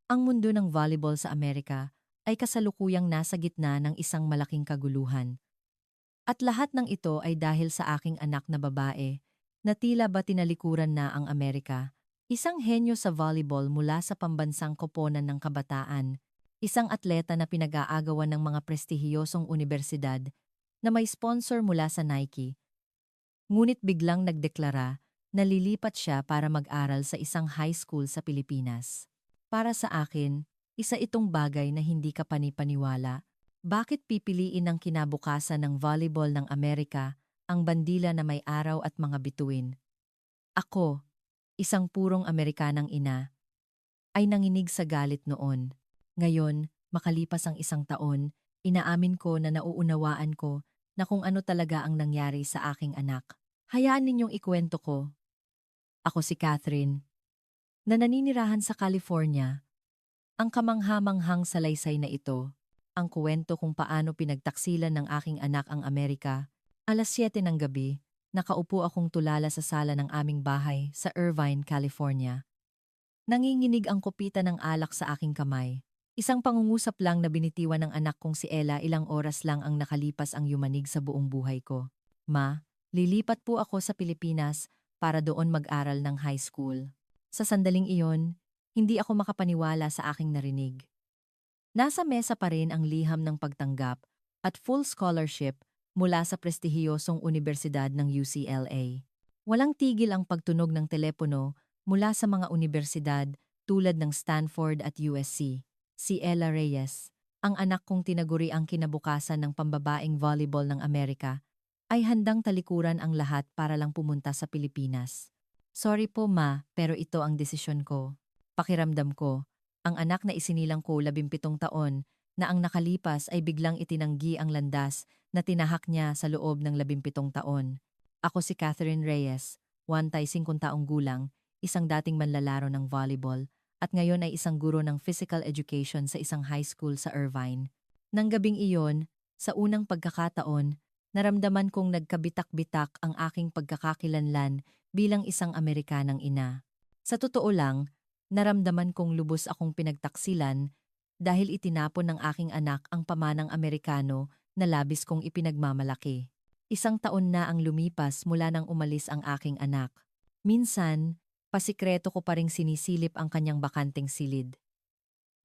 Ang mundo ng volleyball sa Amerika ay kasalukuyang nasa gitna ng isang malaking kaguluhan. At lahat ng ito ay dahil sa aking anak na babae, na tila ba tinalikuran na ang Amerika. Isang henyo sa volleyball mula sa pambansang koponan ng kabataan, isang atleta na pinag-aagawan ng mga prestihiyosong unibersidad na may sponsor mula sa Nike, ngunit biglang nagdeklara na lilipat siya para mag-aral sa isang high school sa Pilipinas. Para sa akin, isa itong bagay na hindi ka panipaniwala. Bakit pipiliin ng kinabukasan ng volleyball ng Amerika ang bandila na may araw at mga bituin? Ako, isang purong Amerikanang ina, ay nanginig sa galit noon. Ngayon, makalipas ang isang taon, inaamin ko na nauunawaan ko na kung ano talaga ang nangyari sa aking anak. Hayaan ninyong ikwento ko. Ako si Catherine, na naninirahan sa California. Ang kamangha-manghang salaysay na ito, ang kuwento kung paano pinagtaksilan ng aking anak ang Amerika. Alas 7 ng gabi, nakaupo akong tulala sa sala ng aming bahay sa Irvine, California. Nanginginig ang kopita ng alak sa aking kamay. Isang pangungusap lang na binitiwan ng anak kong si Ella, ilang oras lang ang nakalipas ang yumanig sa buong buhay ko. Ma, lilipat po ako sa Pilipinas para doon mag-aral ng high school. Sa sandaling iyon, hindi ako makapaniwala sa aking narinig. Nasa mesa pa rin ang liham ng pagtanggap at full scholarship mula sa prestihiyosong universidad ng UCLA. Walang tigil ang pagtunog ng telepono mula sa mga universidad tulad ng Stanford at USC. Si Ella Reyes, ang anak kong tinaguri ang kinabukasan ng pambabaeng volleyball ng Amerika, ay handang talikuran ang lahat para lang pumunta sa Pilipinas. Sorry po ma, pero ito ang desisyon ko. Pakiramdam ko, ang anak na isinilang ko 17 taon, na ang nakalipas ay biglang itinanggi ang landas na tinahak niya sa loob ng 17 taon. Ako si Catherine Reyes, 50 taong gulang, isang dating manlalaro ng volleyball, at ngayon ay isang guro ng physical education sa isang high school sa Irvine. Nang gabing iyon, sa unang pagkakataon, naramdaman kong nagkabitak-bitak ang aking pagkakakilanlan bilang isang Amerikanang ina. Sa totoo lang, naramdaman kong lubos akong pinagtaksilan dahil itinapon ng aking anak ang pamanang Amerikano na labis kong ipinagmamalaki. Isang taon na ang lumipas mula nang umalis ang aking anak. Minsan, pasikreto ko pa ring sinisilip ang kanyang bakanteng silid.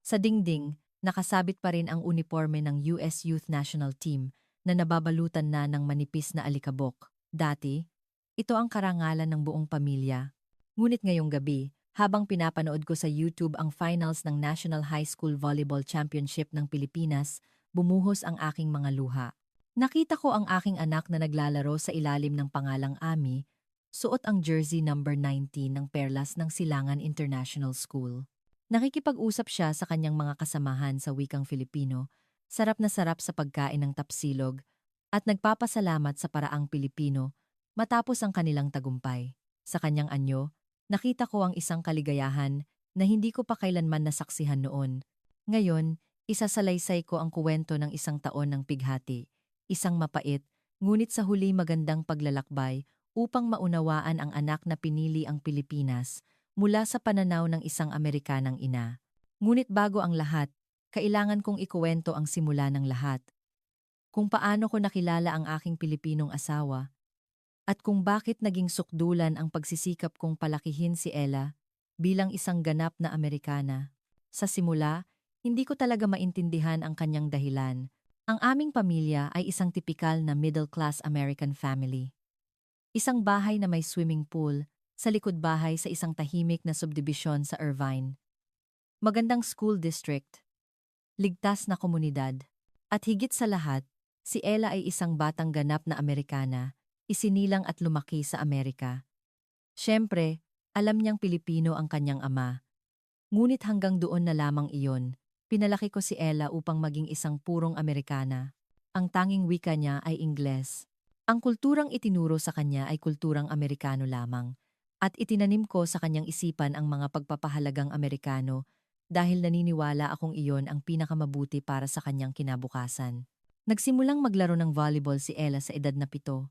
Sa dingding, nakasabit pa rin ang uniforme ng US Youth National Team na nababalutan na ng manipis na alikabok. Dati, ito ang karangalan ng buong pamilya. Ngunit ngayong gabi, habang pinapanood ko sa YouTube ang finals ng National High School Volleyball Championship ng Pilipinas, bumuhos ang aking mga luha. Nakita ko ang aking anak na naglalaro sa ilalim ng pangalang Ami, suot ang jersey number 19 ng Perlas ng Silangan International School. Nakikipag-usap siya sa kanyang mga kasamahan sa wikang Filipino, sarap na sarap sa pagkain ng tapsilog, at nagpapasalamat sa paraang Pilipino matapos ang kanilang tagumpay. Sa kanyang anyo, nakita ko ang isang kaligayahan na hindi ko pa kailanman nasaksihan noon. Ngayon, isasalaysay ko ang kuwento ng isang taon ng pighati, isang mapait, ngunit sa huli magandang paglalakbay upang maunawaan ang anak na pinili ang Pilipinas mula sa pananaw ng isang Amerikanang ina. Ngunit bago ang lahat, kailangan kong ikuwento ang simula ng lahat. Kung paano ko nakilala ang aking Pilipinong asawa, at kung bakit naging sukdulan ang pagsisikap kong palakihin si Ella bilang isang ganap na Amerikana. Sa simula, hindi ko talaga maintindihan ang kanyang dahilan. Ang aming pamilya ay isang tipikal na middle-class American family. Isang bahay na may swimming pool sa likod bahay sa isang tahimik na subdibisyon sa Irvine. Magandang school district, ligtas na komunidad, at higit sa lahat, si Ella ay isang batang ganap na Amerikana, isinilang at lumaki sa Amerika. Siyempre, alam niyang Pilipino ang kanyang ama. Ngunit hanggang doon na lamang iyon, pinalaki ko si Ella upang maging isang purong Amerikana. Ang tanging wika niya ay Ingles. Ang kulturang itinuro sa kanya ay kulturang Amerikano lamang, at itinanim ko sa kanyang isipan ang mga pagpapahalagang Amerikano dahil naniniwala akong iyon ang pinakamabuti para sa kanyang kinabukasan. Nagsimulang maglaro ng volleyball si Ella sa edad na 7.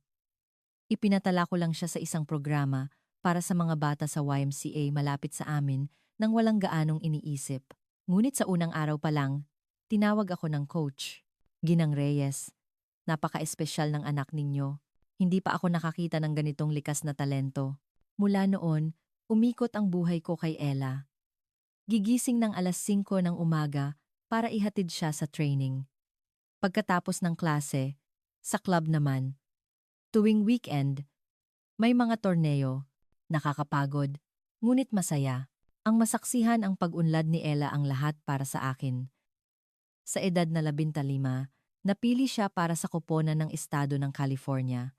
Ipinatala ko lang siya sa isang programa para sa mga bata sa YMCA malapit sa amin nang walang gaanong iniisip. Ngunit sa unang araw pa lang, tinawag ako ng coach. Ginang Reyes, napaka-espesyal ng anak ninyo. Hindi pa ako nakakita ng ganitong likas na talento. Mula noon, umikot ang buhay ko kay Ella. Gigising ng alas 5 ng umaga para ihatid siya sa training. Pagkatapos ng klase, sa club naman, tuwing weekend, may mga torneo, nakakapagod, ngunit masaya. Ang masaksihan ang pag-unlad ni Ella ang lahat para sa akin. Sa edad na 15, napili siya para sa koponan ng estado ng California.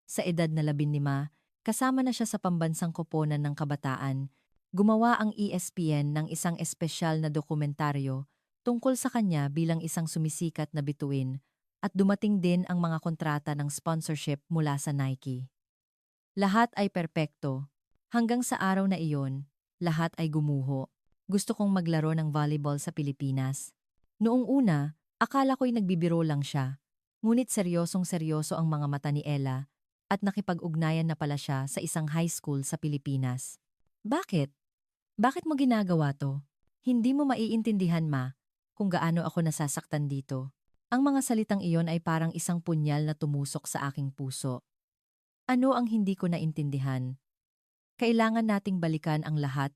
Sa edad na 15, kasama na siya sa pambansang koponan ng kabataan. Gumawa ang ESPN ng isang espesyal na dokumentaryo tungkol sa kanya bilang isang sumisikat na bituin at dumating din ang mga kontrata ng sponsorship mula sa Nike. Lahat ay perpekto. Hanggang sa araw na iyon, lahat ay gumuho. Gusto kong maglaro ng volleyball sa Pilipinas. Noong una, akala ko'y nagbibiro lang siya. Ngunit seryosong-seryoso ang mga mata ni Ella at nakipag-ugnayan na pala siya sa isang high school sa Pilipinas. Bakit? Bakit mo ginagawa to? Hindi mo maiintindihan, ma, kung gaano ako nasasaktan dito. Ang mga salitang iyon ay parang isang punyal na tumusok sa aking puso. Ano ang hindi ko naintindihan? Kailangan nating balikan ang lahat.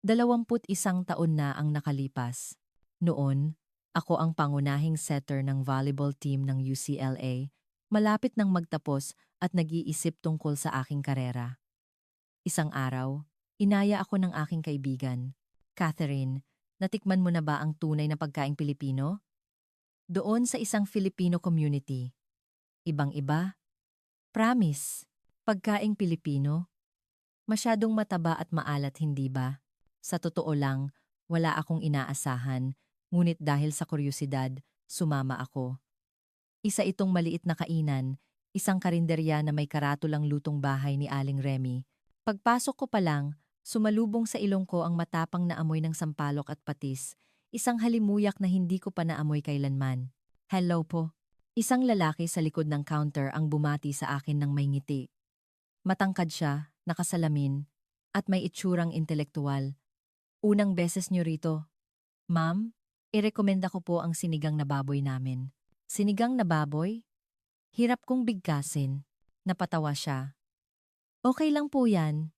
21 taon na ang nakalipas. Noon, ako ang pangunahing setter ng volleyball team ng UCLA, malapit nang magtapos at nag-iisip tungkol sa aking karera. Isang araw, inaya ako ng aking kaibigan. Catherine, natikman mo na ba ang tunay na pagkaing Pilipino? Doon sa isang Filipino community. Ibang-iba. Promise. Pagkaing Pilipino. Masyadong mataba at maalat, hindi ba? Sa totoo lang, wala akong inaasahan, ngunit dahil sa kuryosidad, sumama ako. Isa itong maliit na kainan, isang karinderya na may karatulang lutong bahay ni Aling Remy. Pagpasok ko pa lang, sumalubong sa ilong ko ang matapang na amoy ng sampalok at patis, isang halimuyak na hindi ko pa naamoy kailanman. Hello po. Isang lalaki sa likod ng counter ang bumati sa akin ng may ngiti. Matangkad siya, nakasalamin, at may itsurang intelektual. Unang beses niyo rito. Ma'am, irekomenda ko po ang sinigang na baboy namin. Sinigang na baboy? Hirap kong bigkasin. Napatawa siya. Okay lang po yan.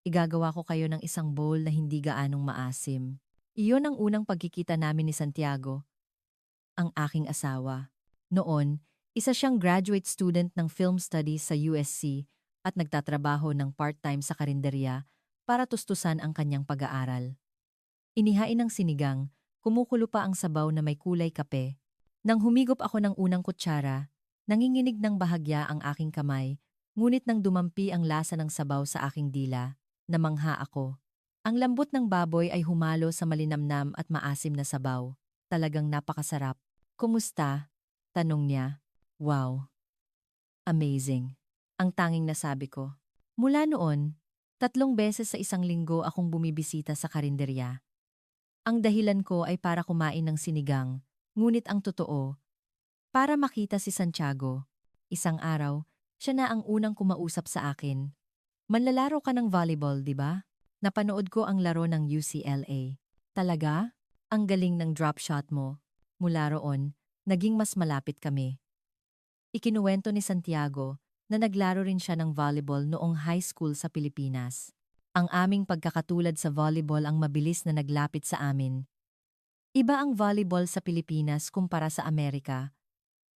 Igagawa ko kayo ng isang bowl na hindi gaanong maasim. Iyon ang unang pagkikita namin ni Santiago, ang aking asawa. Noon, isa siyang graduate student ng film studies sa USC at nagtatrabaho ng part-time sa karinderya para tustusan ang kanyang pag-aaral. Inihain ng sinigang, kumukulo pa ang sabaw na may kulay kape. Nang humigop ako ng unang kutsara, nanginginig ng bahagya ang aking kamay, ngunit nang dumampi ang lasa ng sabaw sa aking dila, namangha ako. Ang lambot ng baboy ay humalo sa malinamnam at maasim na sabaw. Talagang napakasarap. Kumusta? Tanong niya. Wow. Amazing. Ang tanging nasabi ko. Mula noon, 3 beses sa isang linggo akong bumibisita sa karinderya. Ang dahilan ko ay para kumain ng sinigang, ngunit ang totoo, para makita si Santiago. Isang araw, siya na ang unang kumausap sa akin. Manlalaro ka ng volleyball, di ba? Napanood ko ang laro ng UCLA. Talaga? Ang galing ng drop shot mo. Mula roon, naging mas malapit kami. Ikinuwento ni Santiago na naglaro rin siya ng volleyball noong high school sa Pilipinas. Ang aming pagkakatulad sa volleyball ang mabilis na naglapit sa amin. Iba ang volleyball sa Pilipinas kumpara sa Amerika.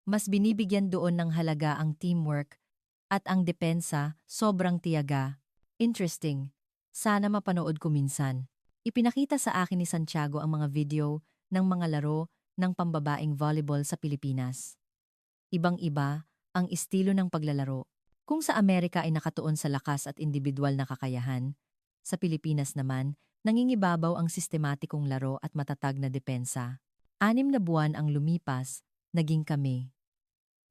Mas binibigyan doon ng halaga ang teamwork at ang depensa, sobrang tiyaga. Interesting. Sana mapanood ko minsan. Ipinakita sa akin ni Santiago ang mga video ng mga laro ng pambabaeng volleyball sa Pilipinas. Ibang-iba ang estilo ng paglalaro. Kung sa Amerika ay nakatuon sa lakas at individual na kakayahan, sa Pilipinas naman, nangingibabaw ang sistematikong laro at matatag na depensa. 6 na buwan ang lumipas, naging kami.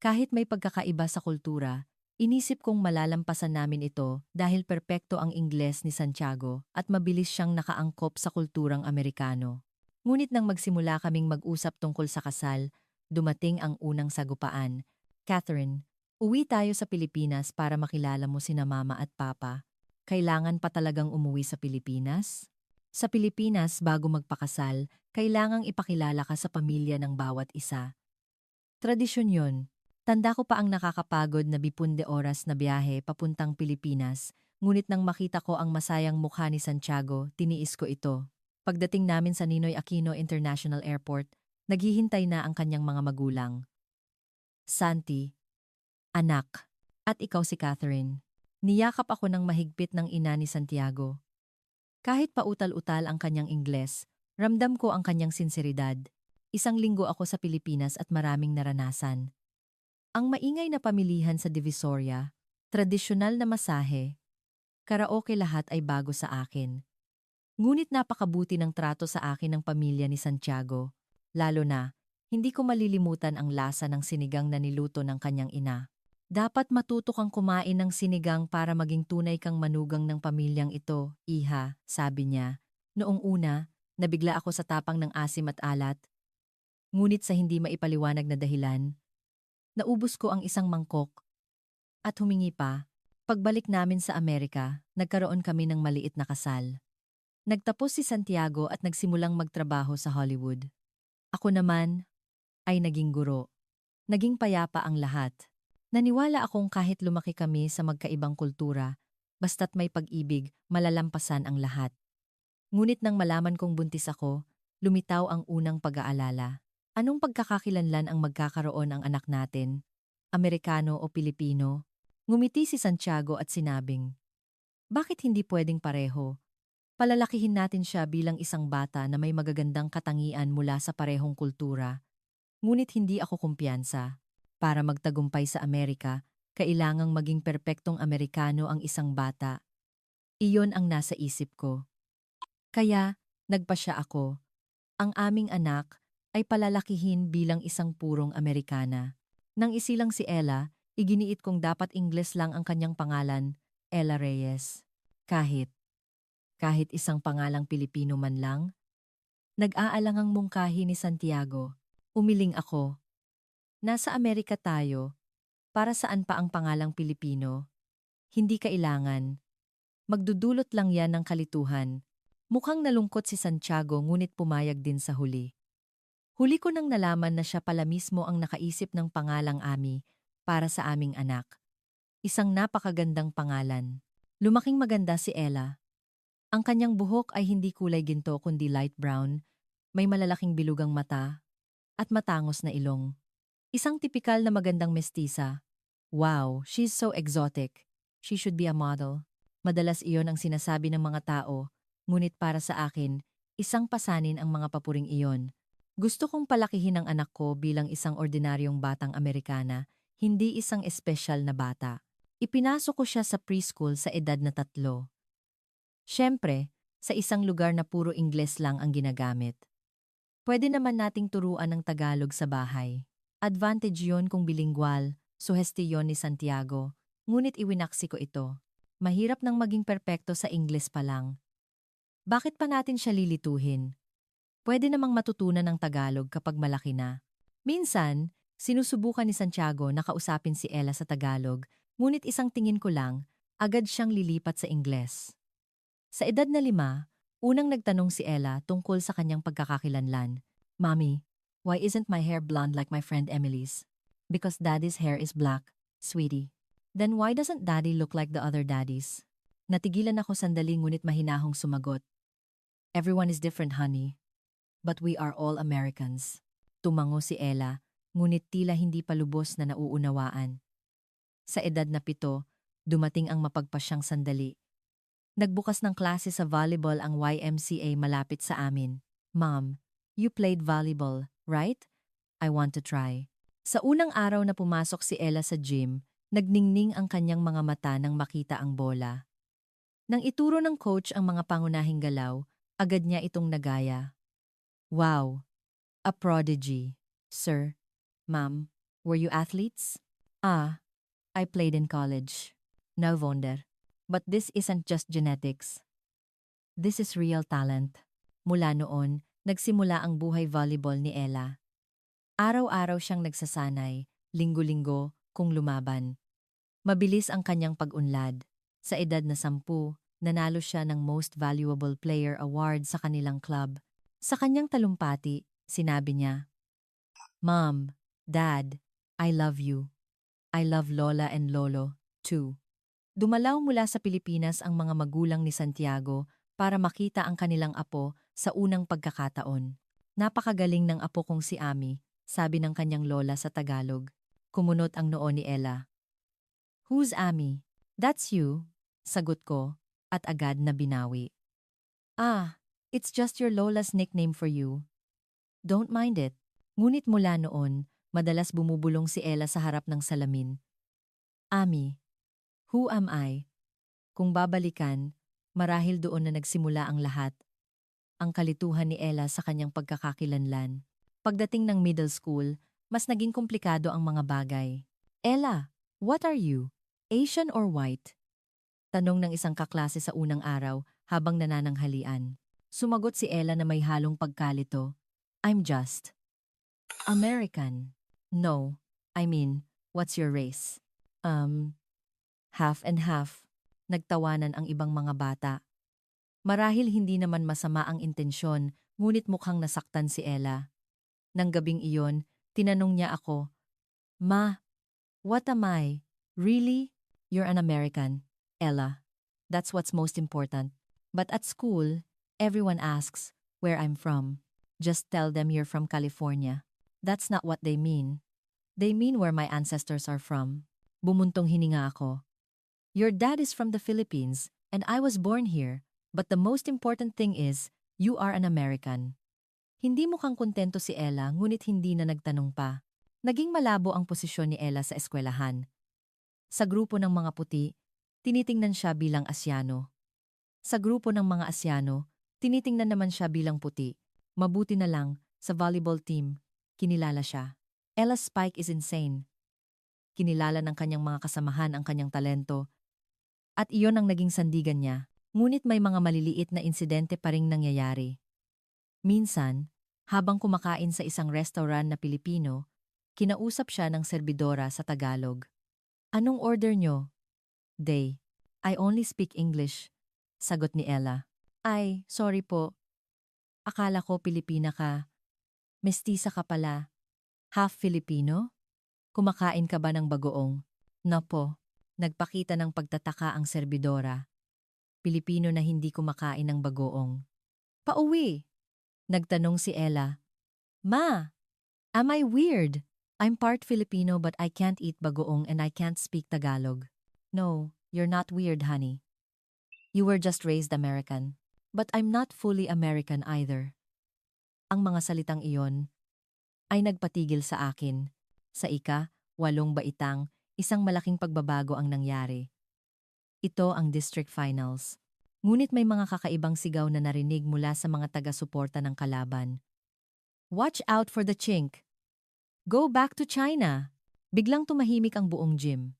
Kahit may pagkakaiba sa kultura, inisip kong malalampasan namin ito dahil perpekto ang Ingles ni Santiago at mabilis siyang nakaangkop sa kulturang Amerikano. Ngunit nang magsimula kaming mag-usap tungkol sa kasal, dumating ang unang sagupaan. Catherine, uwi tayo sa Pilipinas para makilala mo sina mama at papa. Kailangan pa talagang umuwi sa Pilipinas? Sa Pilipinas, bago magpakasal, kailangang ipakilala ka sa pamilya ng bawat isa. Tradisyon yun. Tanda ko pa ang nakakapagod na 20 oras na biyahe papuntang Pilipinas, ngunit nang makita ko ang masayang mukha ni Santiago, tiniis ko ito. Pagdating namin sa Ninoy Aquino International Airport, naghihintay na ang kanyang mga magulang. Santi, anak, at ikaw si Catherine. Niyakap ako ng mahigpit ng ina ni Santiago. Kahit pautal-utal ang kanyang Ingles, ramdam ko ang kanyang sinseridad. Isang linggo ako sa Pilipinas at maraming naranasan. Ang maingay na pamilihan sa Divisoria, tradisyonal na masahe, karaoke lahat ay bago sa akin. Ngunit napakabuti ng trato sa akin ng pamilya ni Santiago. Lalo na, hindi ko malilimutan ang lasa ng sinigang na niluto ng kanyang ina. Dapat matuto kang kumain ng sinigang para maging tunay kang manugang ng pamilyang ito, iha, sabi niya. Noong una, nabigla ako sa tapang ng asim at alat. Ngunit sa hindi maipaliwanag na dahilan, naubos ko ang isang mangkok at humingi pa. Pagbalik namin sa Amerika, nagkaroon kami ng maliit na kasal. Nagtapos si Santiago at nagsimulang magtrabaho sa Hollywood. Ako naman ay naging guro. Naging payapa ang lahat. Naniwala akong kahit lumaki kami sa magkaibang kultura, basta't may pag-ibig, malalampasan ang lahat. Ngunit nang malaman kong buntis ako, lumitaw ang unang pag-aalala. Anong pagkakakilanlan ang magkakaroon ang anak natin? Amerikano o Pilipino? Ngumiti si Santiago at sinabing, bakit hindi pwedeng pareho? Palalakihin natin siya bilang isang bata na may magagandang katangian mula sa parehong kultura. Ngunit hindi ako kumpiyansa. Para magtagumpay sa Amerika, kailangang maging perpektong Amerikano ang isang bata. Iyon ang nasa isip ko. Kaya, nagpasya ako. Ang aming anak ay palalakihin bilang isang purong Amerikana. Nang isilang si Ella, iginiit kong dapat Ingles lang ang kanyang pangalan, Ella Reyes. Kahit isang pangalang Pilipino man lang, nag-aalangang mungkahi ni Santiago. Umiling ako. Nasa Amerika tayo, para saan pa ang pangalang Pilipino? Hindi kailangan. Magdudulot lang yan ng kalituhan. Mukhang nalungkot si Santiago ngunit pumayag din sa huli. Huli ko nang nalaman na siya pala mismo ang nakaisip ng pangalang Ami para sa aming anak. Isang napakagandang pangalan. Lumaking maganda si Ella. Ang kanyang buhok ay hindi kulay ginto kundi light brown, may malalaking bilugang mata, at matangos na ilong. Isang tipikal na magandang mestisa. Wow, she's so exotic. She should be a model. Madalas iyon ang sinasabi ng mga tao, ngunit para sa akin, isang pasanin ang mga papuring iyon. Gusto kong palakihin ang anak ko bilang isang ordinaryong batang Amerikana, hindi isang espesyal na bata. Ipinasok ko siya sa preschool sa edad na 3. Siyempre, sa isang lugar na puro Ingles lang ang ginagamit. Pwede naman nating turuan ng Tagalog sa bahay. Advantage yon kung bilingual, suhestiyon ni Santiago, ngunit iwinaksi ko ito. Mahirap nang maging perpekto sa Ingles pa lang. Bakit pa natin siya lilituhin? Pwede namang matutunan ng Tagalog kapag malaki na. Minsan, sinusubukan ni Santiago na kausapin si Ella sa Tagalog, ngunit isang tingin ko lang, agad siyang lilipat sa Ingles. Sa edad na 5, unang nagtanong si Ella tungkol sa kanyang pagkakakilanlan. Mommy, why isn't my hair blonde like my friend Emily's? Because daddy's hair is black, sweetie. Then why doesn't daddy look like the other daddies? Natigilan ako sandali ngunit mahinahong sumagot. Everyone is different, honey. But we are all Americans. Tumango si Ella, ngunit tila hindi pa lubos na nauunawaan. Sa edad na 7, dumating ang mapagpasyang sandali. Nagbukas ng klase sa volleyball ang YMCA malapit sa amin. Mom, you played volleyball, right? I want to try. Sa unang araw na pumasok si Ella sa gym, nagningning ang kanyang mga mata nang makita ang bola. Nang ituro ng coach ang mga pangunahing galaw, agad niya itong nagaya. Wow! A prodigy. Sir, ma'am, were you athletes? Ah, I played in college. No wonder. But this isn't just genetics. This is real talent. Mula noon, nagsimula ang buhay volleyball ni Ella. Araw-araw siyang nagsasanay, linggo-linggo, kung lumaban. Mabilis ang kanyang pag-unlad. Sa edad na 10, nanalo siya ng Most Valuable Player Award sa kanilang club. Sa kanyang talumpati, sinabi niya, "Mom, Dad, I love you. I love Lola and Lolo, too." Dumalaw mula sa Pilipinas ang mga magulang ni Santiago para makita ang kanilang apo sa unang pagkakataon. "Napakagaling ng apo kong si Ami," sabi ng kanyang lola sa Tagalog. Kumunot ang noo ni Ella. "Who's Ami?" "That's you," sagot ko, at agad na binawi. "Ah, it's just your lola's nickname for you. Don't mind it." Ngunit mula noon, madalas bumubulong si Ella sa harap ng salamin. "Ami, who am I?" Kung babalikan, marahil doon na nagsimula ang lahat. Ang kalituhan ni Ella sa kanyang pagkakakilanlan. Pagdating ng middle school, mas naging komplikado ang mga bagay. "Ella, what are you? Asian or white?" Tanong ng isang kaklase sa unang araw habang nanananghalian. Sumagot si Ella na may halong pagkalito. "I'm just American." "No, I mean, what's your race?" Half and half." Nagtawanan ang ibang mga bata. Marahil hindi naman masama ang intensyon, ngunit mukhang nasaktan si Ella. Nang gabing iyon, tinanong niya ako, "Ma, what am I? Really? You're an American, Ella. That's what's most important. But at school, everyone asks where I'm from. Just tell them you're from California." "That's not what they mean. They mean where my ancestors are from." Bumuntong hininga ako. "Your dad is from the Philippines, and I was born here, but the most important thing is, you are an American." Hindi mukhang kontento si Ella, ngunit hindi na nagtanong pa. Naging malabo ang posisyon ni Ella sa eskwelahan. Sa grupo ng mga puti, tinitingnan siya bilang Asyano. Sa grupo ng mga Asyano, tinitingnan naman siya bilang puti. Mabuti na lang, sa volleyball team, kinilala siya. Ella's spike is insane. Kinilala ng kanyang mga kasamahan ang kanyang talento, at iyon ang naging sandigan niya. Ngunit may mga maliliit na insidente pa ring nangyayari. Minsan, habang kumakain sa isang restaurant na Pilipino, kinausap siya ng serbidora sa Tagalog. "Anong order nyo?" "They. I only speak English," sagot ni Ella. "Ay, sorry po. Akala ko Pilipina ka. Mestiza ka pala. Half Filipino? Kumakain ka ba ng bagoong?" "Napo." Nagpakita ng pagtataka ang serbidora. "Pilipino na hindi kumakain ng bagoong." "Pauwi?" Nagtanong si Ella. "Ma, am I weird? I'm part Filipino but I can't eat bagoong and I can't speak Tagalog." "No, you're not weird, honey. You were just raised American. But I'm not fully American either." Ang mga salitang iyon ay nagpatigil sa akin. Sa ika-8 baitang, isang malaking pagbabago ang nangyari. Ito ang district finals. Ngunit may mga kakaibang sigaw na narinig mula sa mga taga-suporta ng kalaban. "Watch out for the chink! Go back to China!" Biglang tumahimik ang buong gym.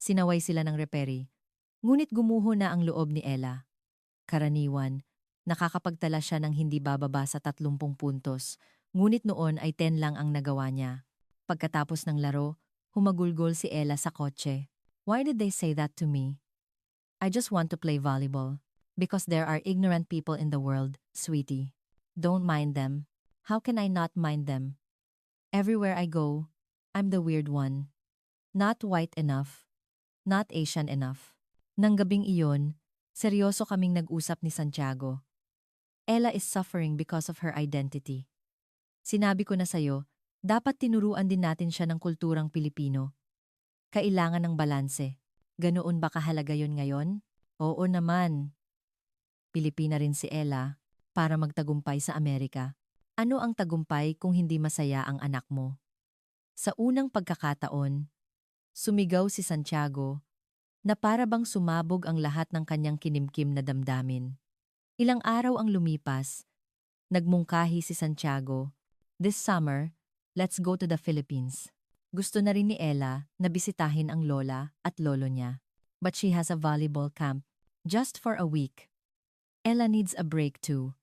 Sinaway sila ng referee. Ngunit gumuho na ang loob ni Ella. Karaniwan, nakakapagtala siya ng hindi bababa sa 30 puntos, ngunit noon ay 10 lang ang nagawa niya. Pagkatapos ng laro, humagulgol si Ella sa kotse. "Why did they say that to me? I just want to play volleyball. Because there are ignorant people in the world, sweetie. Don't mind them." How can I not mind them? Everywhere I go, I'm the weird one. Not white enough. Not Asian enough. Nang gabing iyon, seryoso kaming nag-usap ni Santiago. Ella is suffering because of her identity. Sinabi ko na sayo, dapat tinuruan din natin siya ng kulturang Pilipino. Kailangan ng balanse. Ganoon ba kahalaga yon ngayon? Oo naman. Pilipina rin si Ella para magtagumpay sa Amerika. Ano ang tagumpay kung hindi masaya ang anak mo? Sa unang pagkakataon, sumigaw si Santiago na para bang sumabog ang lahat ng kanyang kinimkim na damdamin. Ilang araw ang lumipas, nagmungkahi si Santiago. "This summer, let's go to the Philippines." Gusto na rin ni Ella na bisitahin ang lola at lolo niya. But she has a volleyball camp just for a week. Ella needs a break too.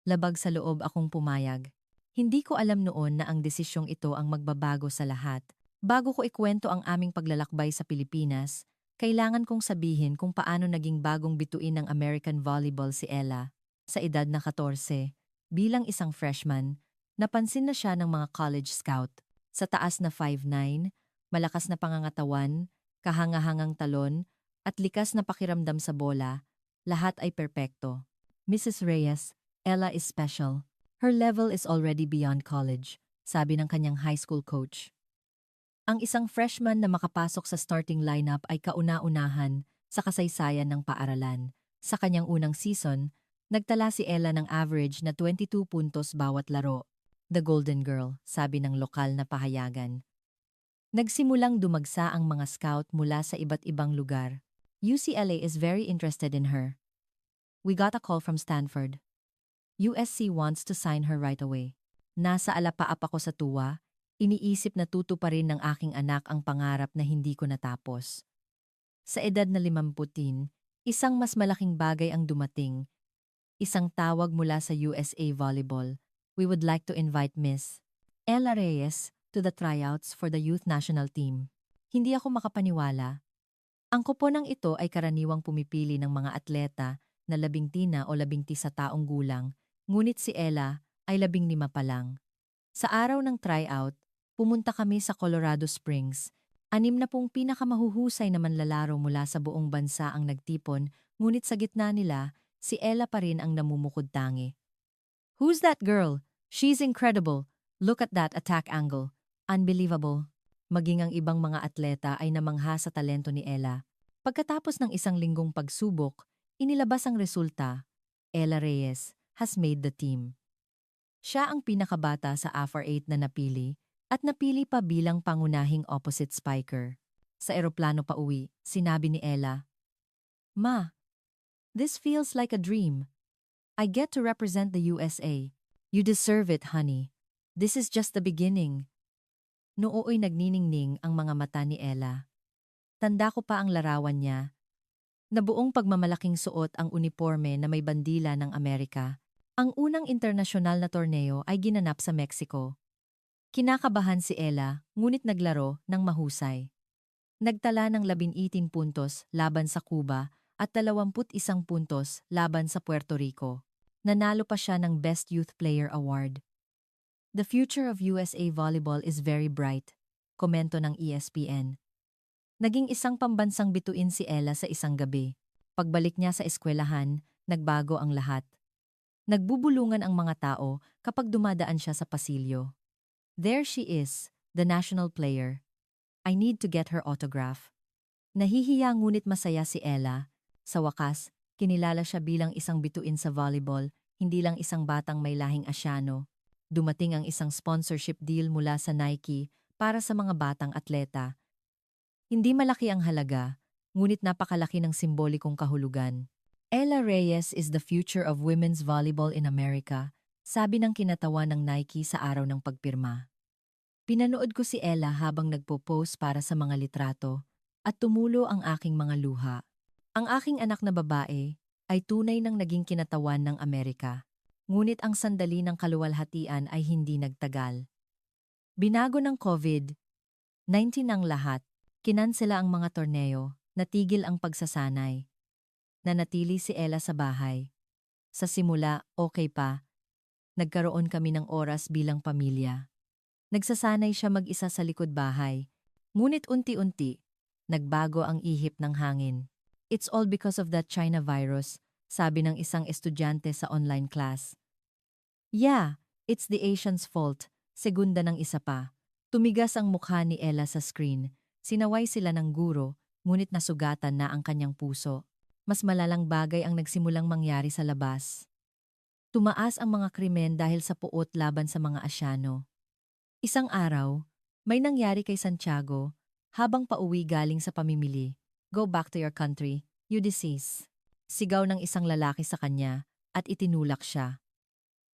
Labag sa loob akong pumayag. Hindi ko alam noon na ang desisyong ito ang magbabago sa lahat. Bago ko ikwento ang aming paglalakbay sa Pilipinas, Kailangan kong sabihin kung paano naging bagong bituin ng American volleyball si Ella. Sa edad na 14, bilang isang freshman, napansin na siya ng mga college scout. Sa taas na 5'9", malakas na pangangatawan, kahangahangang talon, at likas na pakiramdam sa bola, lahat ay perpekto. Mrs. Reyes, Ella is special. Her level is already beyond college, sabi ng kanyang high school coach. Ang isang freshman na makapasok sa starting lineup ay kauna-unahan sa kasaysayan ng paaralan. Sa kanyang unang season, nagtala si Ella ng average na 22 puntos bawat laro. The Golden Girl, sabi ng lokal na pahayagan. Nagsimulang dumagsa ang mga scout mula sa iba't ibang lugar. UCLA is very interested in her. We got a call from Stanford. USC wants to sign her right away. Nasa alapaap ako sa tuwa. Iniisip na tutuparin ng aking anak ang pangarap na hindi ko natapos. Sa edad na 50, isang mas malaking bagay ang dumating. Isang tawag mula sa USA Volleyball. We would like to invite Miss Ella Reyes to the tryouts for the youth national team. Hindi ako makapaniwala. Ang kuponang ito ay karaniwang pumipili ng mga atleta na 19 o 20 sa taong gulang, ngunit si Ella ay 15 pa lang. Sa araw ng tryout, pumunta kami sa Colorado Springs. 60 pinakamahuhusay na manlalaro mula sa buong bansa ang nagtipon, ngunit sa gitna nila, si Ella pa rin ang namumukod-tangi. Who's that girl? She's incredible. Look at that attack angle. Unbelievable. Maging ang ibang mga atleta ay namangha sa talento ni Ella. Pagkatapos ng isang linggong pagsubok, inilabas ang resulta. Ella Reyes has made the team. Siya ang pinakabata sa AFR 8 na napili, at napili pa bilang pangunahing opposite spiker. Sa eroplano pa uwi, sinabi ni Ella, "Ma, this feels like a dream. I get to represent the USA. You deserve it, honey. This is just the beginning." Nooy nagniningning ang mga mata ni Ella. Tanda ko pa ang larawan niya. Na buong pagmamalaking suot ang uniforme na may bandila ng Amerika. Ang unang internasyonal na torneo ay ginanap sa Mexico. Kinakabahan si Ella, ngunit naglaro ng mahusay. Nagtala ng 18 puntos laban sa Cuba at 21 puntos laban sa Puerto Rico. Nanalo pa siya ng Best Youth Player Award. The future of USA Volleyball is very bright, komento ng ESPN. Naging isang pambansang bituin si Ella sa isang gabi. Pagbalik niya sa eskwelahan, nagbago ang lahat. Nagbubulungan ang mga tao kapag dumadaan siya sa pasilyo. There she is, the national player. I need to get her autograph. Nahihiya ngunit masaya si Ella. Sa wakas, kinilala siya bilang isang bituin sa volleyball, hindi lang isang batang may lahing Asyano. Dumating ang isang sponsorship deal mula sa Nike para sa mga batang atleta. Hindi malaki ang halaga, ngunit napakalaki ng simbolikong kahulugan. Ella Reyes is the future of women's volleyball in America, sabi ng kinatawan ng Nike sa araw ng pagpirma. Pinanood ko si Ella habang nagpo-post para sa mga litrato at tumulo ang aking mga luha. Ang aking anak na babae ay tunay nang naging kinatawan ng Amerika, ngunit ang sandali ng kaluwalhatian ay hindi nagtagal. Binago ng COVID-19 ang lahat, kinansela ang mga torneo, natigil ang pagsasanay. Nanatili si Ella sa bahay. Sa simula, okay pa. Nagkaroon kami ng oras bilang pamilya. Nagsasanay siya mag-isa sa likod bahay. Ngunit unti-unti, nagbago ang ihip ng hangin. It's all because of that China virus, sabi ng isang estudyante sa online class. Yeah, it's the Asians' fault, segunda ng isa pa. Tumigas ang mukha ni Ella sa screen. Sinaway sila ng guro, ngunit nasugatan na ang kanyang puso. Mas malalang bagay ang nagsimulang mangyari sa labas. Tumaas ang mga krimen dahil sa puot laban sa mga Asyano. Isang araw, may nangyari kay Santiago habang pauwi galing sa pamimili. Go back to your country, Ulysses. Sigaw ng isang lalaki sa kanya at itinulak siya.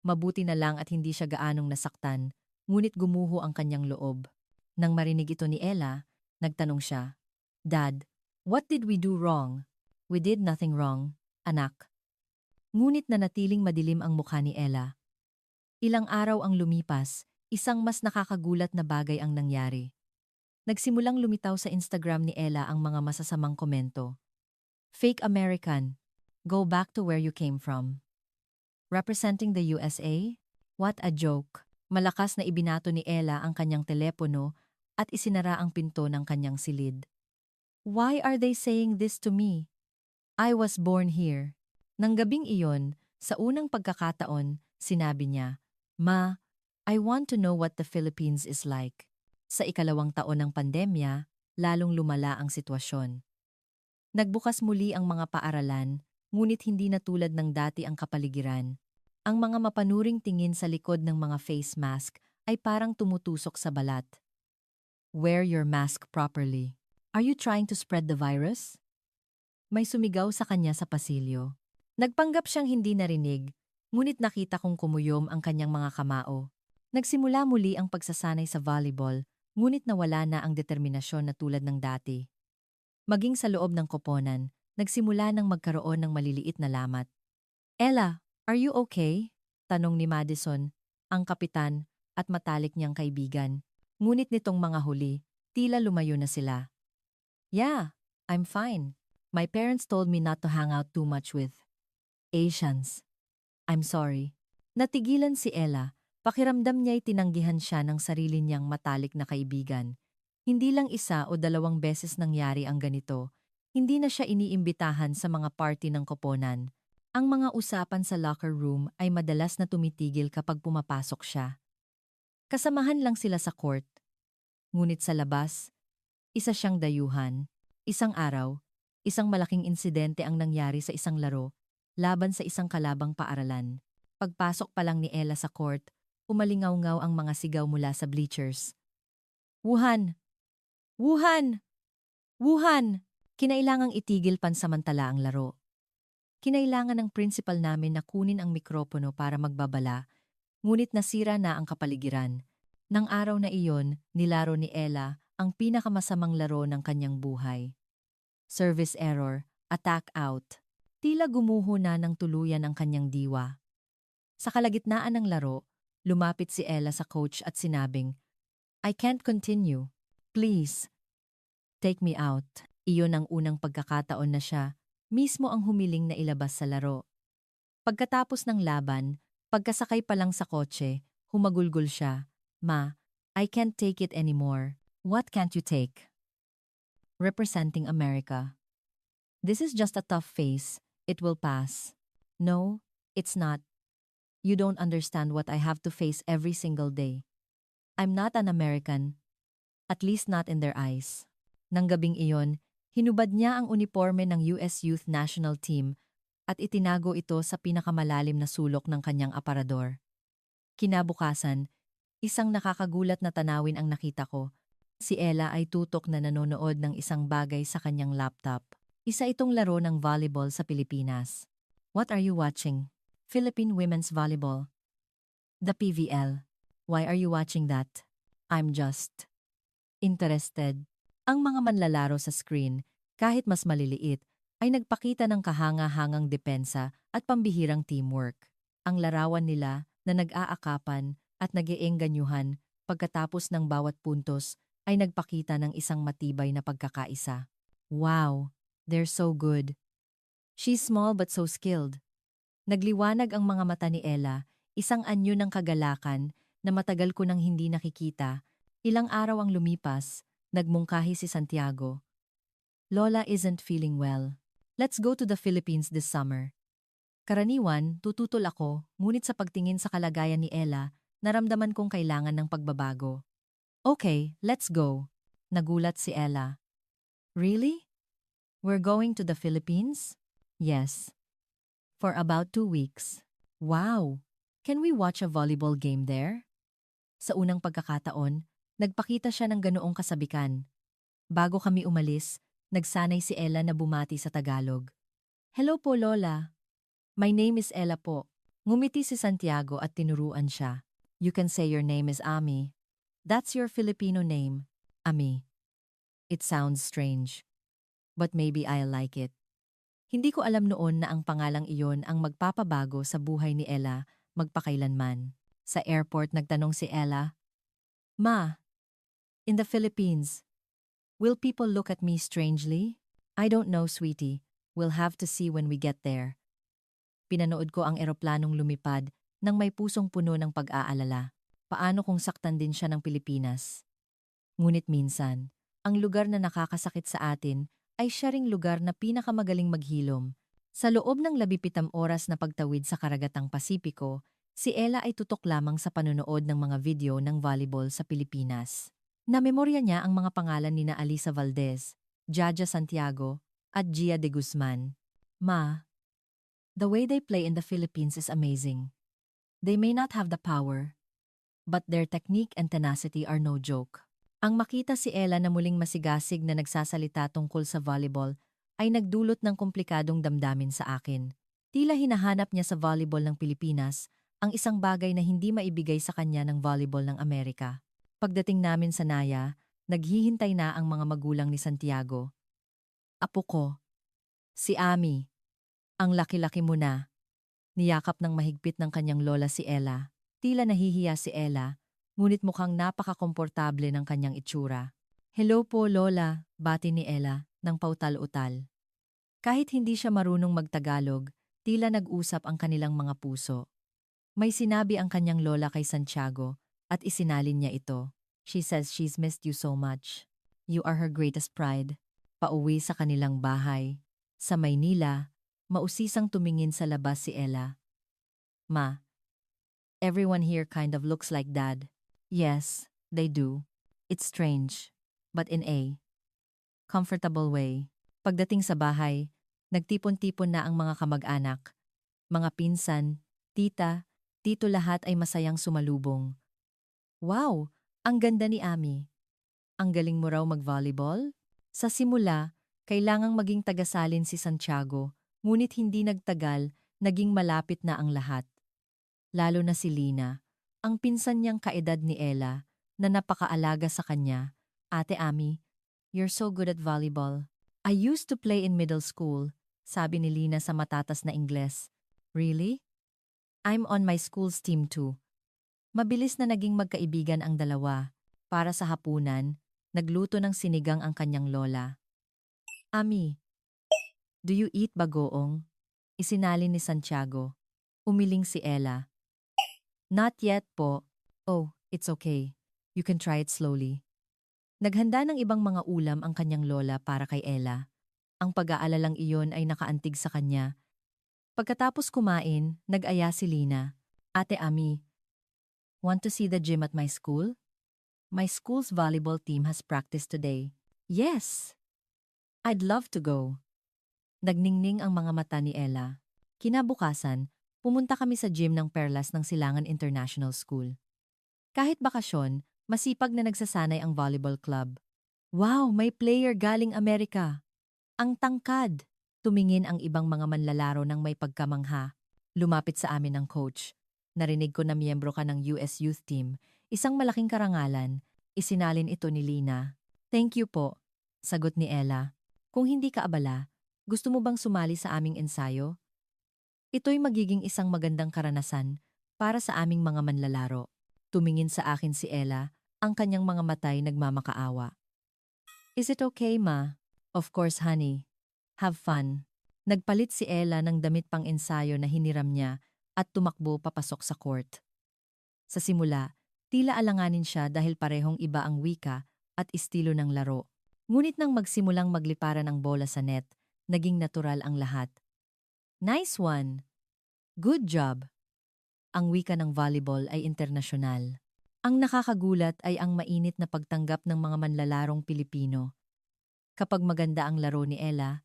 Mabuti na lang at hindi siya gaanong nasaktan, ngunit gumuho ang kanyang loob. Nang marinig ito ni Ella, nagtanong siya, "Dad, what did we do wrong?" "We did nothing wrong, anak." Ngunit nanatiling madilim ang mukha ni Ella. Ilang araw ang lumipas, isang mas nakakagulat na bagay ang nangyari. Nagsimulang lumitaw sa Instagram ni Ella ang mga masasamang komento. Fake American. Go back to where you came from. Representing the USA? What a joke. Malakas na ibinato ni Ella ang kanyang telepono at isinara ang pinto ng kanyang silid. Why are they saying this to me? I was born here. Nang gabing iyon, sa unang pagkakataon, sinabi niya, Ma, I want to know what the Philippines is like. Sa ikalawang taon ng pandemya, lalong lumala ang sitwasyon. Nagbukas muli ang mga paaralan, ngunit hindi na tulad ng dati ang kapaligiran. Ang mga mapanuring tingin sa likod ng mga face mask ay parang tumutusok sa balat. Wear your mask properly. Are you trying to spread the virus? May sumigaw sa kanya sa pasilyo. Nagpanggap siyang hindi narinig, ngunit nakita kong kumuyom ang kanyang mga kamao. Nagsimula muli ang pagsasanay sa volleyball, ngunit nawala na ang determinasyon na tulad ng dati. Maging sa loob ng koponan, nagsimula nang magkaroon ng maliliit na lamat. Ella, are you okay? Tanong ni Madison, ang kapitan, at matalik niyang kaibigan. Ngunit nitong mga huli, tila lumayo na sila. Yeah, I'm fine. My parents told me not to hang out too much with Asians. I'm sorry. Natigilan si Ella, pakiramdam niya'y tinanggihan siya ng sarili niyang matalik na kaibigan. Hindi lang isa o dalawang beses nangyari ang ganito. Hindi na siya iniimbitahan sa mga party ng koponan. Ang mga usapan sa locker room ay madalas na tumitigil kapag pumapasok siya. Kasamahan lang sila sa court. Ngunit sa labas, isa siyang dayuhan. Isang araw, isang malaking insidente ang nangyari sa isang laro, laban sa isang kalabang paaralan. Pagpasok pa lang ni Ella sa court, umalingaw-ngaw ang mga sigaw mula sa bleachers. Wuhan! Wuhan! Wuhan! Kinailangang itigil pansamantala ang laro. Kinailangan ng principal namin na kunin ang mikropono para magbabala, ngunit nasira na ang kapaligiran. Nang araw na iyon, nilaro ni Ella ang pinakamasamang laro ng kanyang buhay. Service error, attack out. Tila gumuho na ng tuluyan ang kanyang diwa. Sa kalagitnaan ng laro, lumapit si Ella sa coach at sinabing, I can't continue. Please, take me out. Iyon ang unang pagkakataon na siya, mismo ang humiling na ilabas sa laro. Pagkatapos ng laban, pagkasakay pa lang sa kotse, humagulgol siya, Ma, I can't take it anymore. What can't you take? Representing America. This is just a tough phase. It will pass. No, it's not. You don't understand what I have to face every single day. I'm not an American. At least not in their eyes. Nang gabing iyon, hinubad niya ang uniforme ng US Youth National Team at itinago ito sa pinakamalalim na sulok ng kanyang aparador. Kinabukasan, isang nakakagulat na tanawin ang nakita ko. Si Ella ay tutok na nanonood ng isang bagay sa kanyang laptop. Isa itong laro ng volleyball sa Pilipinas. What are you watching? Philippine Women's Volleyball. The PVL. Why are you watching that? I'm just interested. Ang mga manlalaro sa screen, kahit mas maliliit, ay nagpakita ng kahanga-hangang depensa at pambihirang teamwork. Ang larawan nila na nag-aakapan at nag-iengganyuhan pagkatapos ng bawat puntos ay nagpakita ng isang matibay na pagkakaisa. Wow, they're so good. She's small but so skilled. Nagliwanag ang mga mata ni Ella, isang anyo ng kagalakan na matagal ko nang hindi nakikita. Ilang araw ang lumipas, nagmungkahi si Santiago. Lola isn't feeling well. Let's go to the Philippines this summer. Karaniwan, tututol ako, ngunit sa pagtingin sa kalagayan ni Ella, naramdaman kong kailangan ng pagbabago. Okay, let's go. Nagulat si Ella. Really? We're going to the Philippines? Yes. For about 2 weeks. Wow! Can we watch a volleyball game there? Sa unang pagkakataon, nagpakita siya ng ganoong kasabikan. Bago kami umalis, nagsanay si Ella na bumati sa Tagalog. Hello po, Lola. My name is Ella po. Ngumiti si Santiago at tinuruan siya. You can say your name is Ami. That's your Filipino name, Ami. It sounds strange. But maybe I'll like it. Hindi ko alam noon na ang pangalang iyon ang magpapabago sa buhay ni Ella magpakailanman. Sa airport nagtanong si Ella, Ma, in the Philippines, Will people look at me strangely? I don't know, sweetie. We'll have to see when we get there. Pinanood ko ang eroplanong lumipad nang may pusong puno ng pag-aalala. Paano kung saktan din siya ng Pilipinas? Ngunit minsan, ang lugar na nakakasakit sa atin ay siya ring lugar na pinakamagaling maghilom. Sa loob ng 17 oras na pagtawid sa karagatang Pasipiko, si Ella ay tutok lamang sa panonood ng mga video ng volleyball sa Pilipinas. Namemorya niya ang mga pangalan ni na Alisa Valdez, Jaja Santiago, at Gia de Guzman. Ma, the way they play in the Philippines is amazing. They may not have the power, but their technique and tenacity are no joke. Ang makita si Ella na muling masigasig na nagsasalita tungkol sa volleyball ay nagdulot ng komplikadong damdamin sa akin. Tila hinahanap niya sa volleyball ng Pilipinas ang isang bagay na hindi maibigay sa kanya ng volleyball ng Amerika. Pagdating namin sa Naya, naghihintay na ang mga magulang ni Santiago. Apo ko, si Ami. Ang laki-laki mo na. Niyakap ng mahigpit ng kanyang lola si Ella. Tila nahihiya si Ella, ngunit mukhang napaka-komportable ng kanyang itsura. Hello po, Lola, bati ni Ella, ng pautal-utal. Kahit hindi siya marunong magtagalog, tila nag-usap ang kanilang mga puso. May sinabi ang kanyang lola kay Santiago, at isinalin niya ito. She says she's missed you so much. You are her greatest pride. Pauwi sa kanilang bahay. Sa Maynila, mausisang tumingin sa labas si Ella. Ma, everyone here kind of looks like Dad. Yes, they do. It's strange, but in a comfortable way. Pagdating sa bahay, nagtipon-tipon na ang mga kamag-anak. Mga pinsan, tita, tito lahat ay masayang sumalubong. Wow, ang ganda ni Ami. Ang galing mo raw mag-volleyball? Sa simula, kailangang maging tagasalin si Santiago, ngunit hindi nagtagal, naging malapit na ang lahat. Lalo na si Lina, ang pinsan niyang kaedad ni Ella, na napakaalaga sa kanya. Ate Ami, you're so good at volleyball. I used to play in middle school, sabi ni Lina sa matatas na Ingles. Really? I'm on my school's team too. Mabilis na naging magkaibigan ang dalawa. Para sa hapunan, nagluto ng sinigang ang kanyang lola. Ami, do you eat bagoong? Isinalin ni Santiago. Umiling si Ella. Not yet po. Oh, it's okay. You can try it slowly. Naghanda ng ibang mga ulam ang kanyang lola para kay Ella. Ang pag-aalalang iyon ay nakaantig sa kanya. Pagkatapos kumain, nag-aya si Lina. Ate Ami, want to see the gym at my school? My school's volleyball team has practice today. Yes! I'd love to go. Nagningning ang mga mata ni Ella. Kinabukasan, pumunta kami sa gym ng Perlas ng Silangan International School. Kahit bakasyon, masipag na nagsasanay ang volleyball club. Wow, may player galing Amerika! Ang tangkad! Tumingin ang ibang mga manlalaro ng may pagkamangha. Lumapit sa amin ang coach. Narinig ko na miyembro ka ng US Youth Team. Isang malaking karangalan. Isinalin ito ni Lina. Thank you po, sagot ni Ella. Kung hindi ka abala, gusto mo bang sumali sa aming ensayo? Ito'y magiging isang magandang karanasan para sa aming mga manlalaro. Tumingin sa akin si Ella, ang kanyang mga matay nagmamakaawa. Is it okay, ma? Of course, honey. Have fun. Nagpalit si Ella ng damit pang ensayo na hiniram niya at tumakbo papasok sa court. Sa simula, tila alanganin siya dahil parehong iba ang wika at estilo ng laro. Ngunit nang magsimulang magliparan ang bola sa net, naging natural ang lahat. Nice one! Good job! Ang wika ng volleyball ay internasyonal. Ang nakakagulat ay ang mainit na pagtanggap ng mga manlalarong Pilipino. Kapag maganda ang laro ni Ella,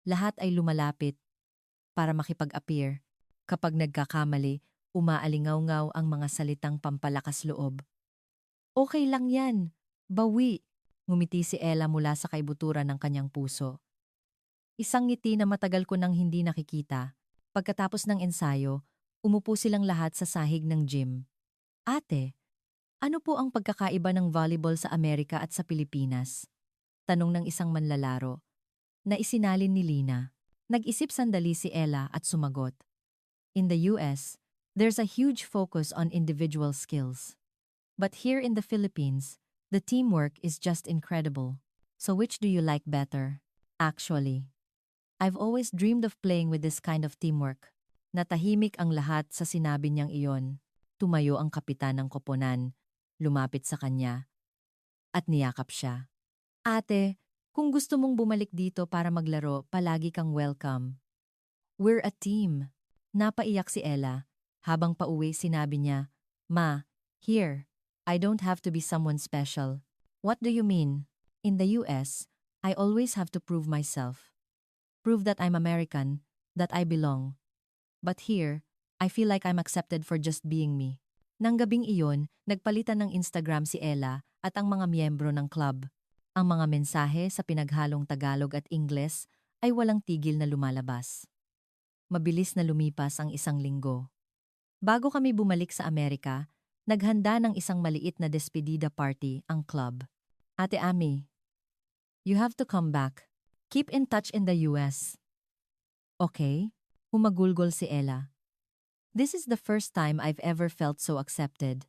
lahat ay lumalapit para makipag-appear. Kapag nagkakamali, umaalingaw-ngaw ang mga salitang pampalakas loob. Okay lang yan. Bawi. Ngumiti si Ella mula sa kaibuturan ng kanyang puso. Isang ngiti na matagal ko nang hindi nakikita. Pagkatapos ng ensayo, umupo silang lahat sa sahig ng gym. Ate, ano po ang pagkakaiba ng volleyball sa Amerika at sa Pilipinas? Tanong ng isang manlalaro. Na isinalin ni Lina. Nag-isip sandali si Ella at sumagot. In the US, there's a huge focus on individual skills. But here in the Philippines, the teamwork is just incredible. So which do you like better? Actually, I've always dreamed of playing with this kind of teamwork. Natahimik ang lahat sa sinabi niyang iyon. Tumayo ang kapitan ng koponan, lumapit sa kanya, at niyakap siya. Ate, kung gusto mong bumalik dito para maglaro, palagi kang welcome. We're a team. Napaiyak si Ella. Habang pauwi sinabi niya, Ma, here, I don't have to be someone special. What do you mean? In the US, I always have to prove myself. Prove that I'm American, that I belong. But here, I feel like I'm accepted for just being me. Nang gabing iyon, nagpalitan ng Instagram si Ella at ang mga miyembro ng club. Ang mga mensahe sa pinaghalong Tagalog at Ingles ay walang tigil na lumalabas. Mabilis na lumipas ang isang linggo. Bago kami bumalik sa Amerika, naghanda ng isang maliit na despedida party ang club. Ate Ami, you have to come back. Keep in touch in the US. Okay? Humagulgol si Ella. This is the first time I've ever felt so accepted.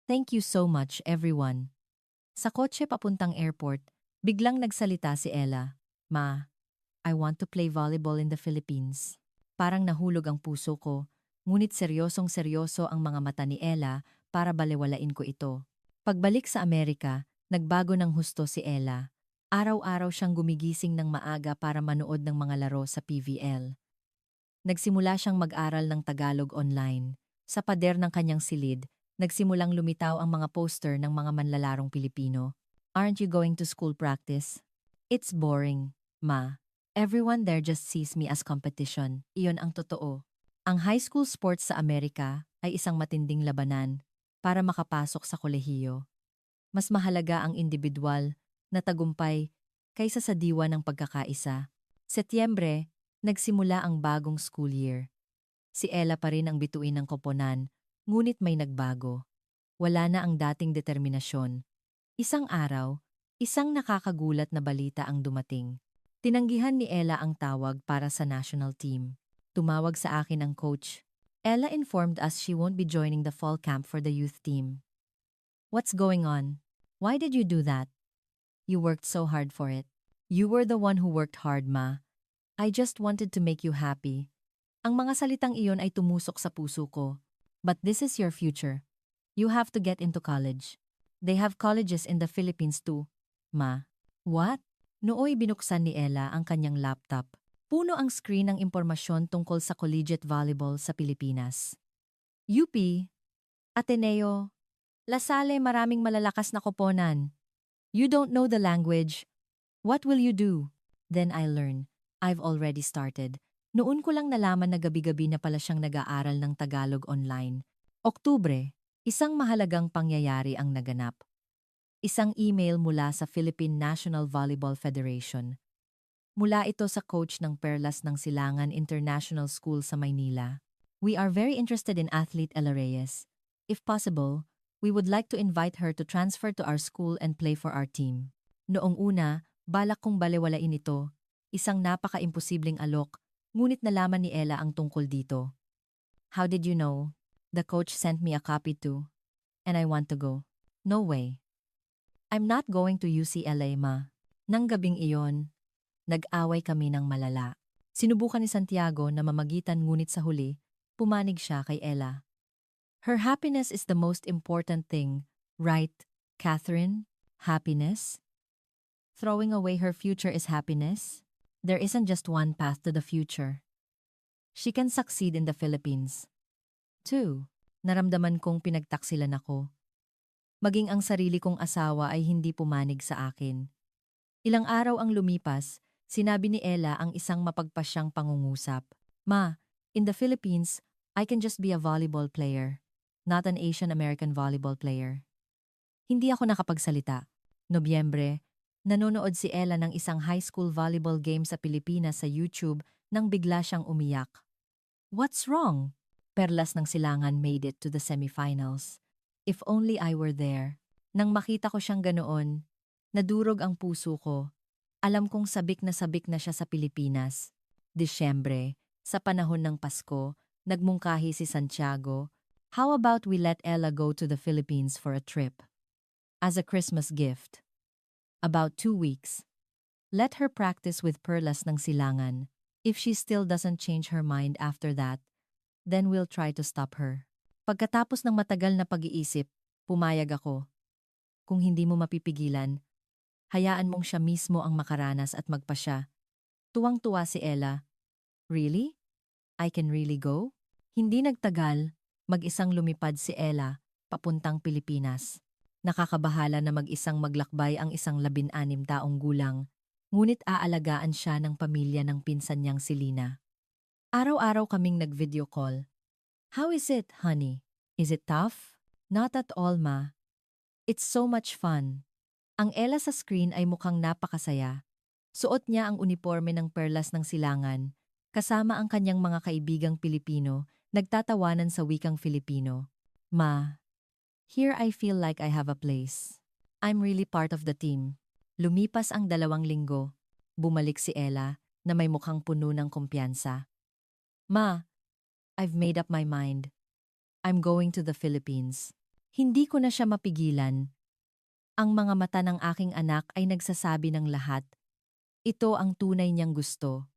Thank you so much, everyone. Sa kotse papuntang airport, biglang nagsalita si Ella. Ma, I want to play volleyball in the Philippines. Parang nahulog ang puso ko, ngunit seryosong-seryoso ang mga mata ni Ella para balewalain ko ito. Pagbalik sa Amerika, nagbago ng husto si Ella. Araw-araw siyang gumigising ng maaga para manood ng mga laro sa PVL. Nagsimula siyang mag-aral ng Tagalog online. Sa pader ng kanyang silid, nagsimulang lumitaw ang mga poster ng mga manlalarong Pilipino. Aren't you going to school practice? It's boring, Ma. Everyone there just sees me as competition. Iyon ang totoo. Ang high school sports sa Amerika ay isang matinding labanan para makapasok sa kolehiyo. Mas mahalaga ang individual na tagumpay kaysa sa diwa ng pagkakaisa. Setyembre, nagsimula ang bagong school year. Si Ella pa rin ang bituin ng koponan, ngunit may nagbago. Wala na ang dating determinasyon. Isang araw, isang nakakagulat na balita ang dumating. Tinanggihan ni Ella ang tawag para sa national team. Tumawag sa akin ang coach. Ella informed us she won't be joining the fall camp for the youth team. What's going on? Why did you do that? You worked so hard for it. You were the one who worked hard, Ma. I just wanted to make you happy. Ang mga salitang iyon ay tumusok sa puso ko. But this is your future. You have to get into college. They have colleges in the Philippines too, Ma. What? Nooy binuksan ni Ella ang kanyang laptop. Puno ang screen ng impormasyon tungkol sa collegiate volleyball sa Pilipinas. UP, Ateneo, La Salle, maraming malalakas na koponan. You don't know the language. What will you do? Then I learn. I've already started. Noon ko lang nalaman na gabi-gabi na pala siyang nag-aaral ng Tagalog online. Oktubre, isang mahalagang pangyayari ang naganap. Isang email mula sa Philippine National Volleyball Federation. Mula ito sa coach ng Perlas ng Silangan International School sa Maynila. We are very interested in athlete Ella Reyes. If possible, we would like to invite her to transfer to our school and play for our team. Noong una, balak kong balewalain ito. Isang napaka-imposibleng alok, ngunit nalaman ni Ella ang tungkol dito. How did you know? The coach sent me a copy too. And I want to go. No way. I'm not going to UCLA, Ma. Nang gabing iyon, nag-away kami ng malala. Sinubukan ni Santiago na mamagitan ngunit sa huli, pumanig siya kay Ella. Her happiness is the most important thing, right, Catherine? Happiness? Throwing away her future is happiness? There isn't just one path to the future. She can succeed in the Philippines. 2. Naramdaman kong pinagtaksilan ako. Maging ang sarili kong asawa ay hindi pumanig sa akin. Ilang araw ang lumipas, sinabi ni Ella ang isang mapagpasyang pangungusap. Ma, in the Philippines, I can just be a volleyball player, not an Asian American volleyball player. Hindi ako nakapagsalita. Nobyembre, nanonood si Ella ng isang high school volleyball game sa Pilipinas sa YouTube nang bigla siyang umiyak. What's wrong? Perlas ng Silangan made it to the semifinals. If only I were there. Nang makita ko siyang ganoon, nadurog ang puso ko. Alam kong sabik na siya sa Pilipinas. Disyembre, sa panahon ng Pasko, nagmungkahi si Santiago. How about we let Ella go to the Philippines for a trip? As a Christmas gift. About 2 weeks. Let her practice with perlas ng silangan. If she still doesn't change her mind after that, then we'll try to stop her. Pagkatapos ng matagal na pag-iisip, pumayag ako. Kung hindi mo mapipigilan, hayaan mong siya mismo ang makaranas at magpasya. Tuwang-tuwa si Ella. Really? I can really go? Hindi nagtagal, mag-isang lumipad si Ella, papuntang Pilipinas. Nakakabahala na mag-isang maglakbay ang isang 16 taong gulang, ngunit aalagaan siya ng pamilya ng pinsan niyang si Lina. Araw-araw kaming nag-video call. How is it, honey? Is it tough? Not at all, ma. It's so much fun. Ang Ella sa screen ay mukhang napakasaya. Suot niya ang uniforme ng perlas ng silangan, kasama ang kanyang mga kaibigang Pilipino, nagtatawanan sa wikang Filipino. Ma, here I feel like I have a place. I'm really part of the team. Lumipas ang 2 linggo. Bumalik si Ella na may mukhang puno ng kumpiyansa. Ma, I've made up my mind. I'm going to the Philippines. Hindi ko na siya mapigilan. Ang mga mata ng aking anak ay nagsasabi ng lahat. Ito ang tunay niyang gusto.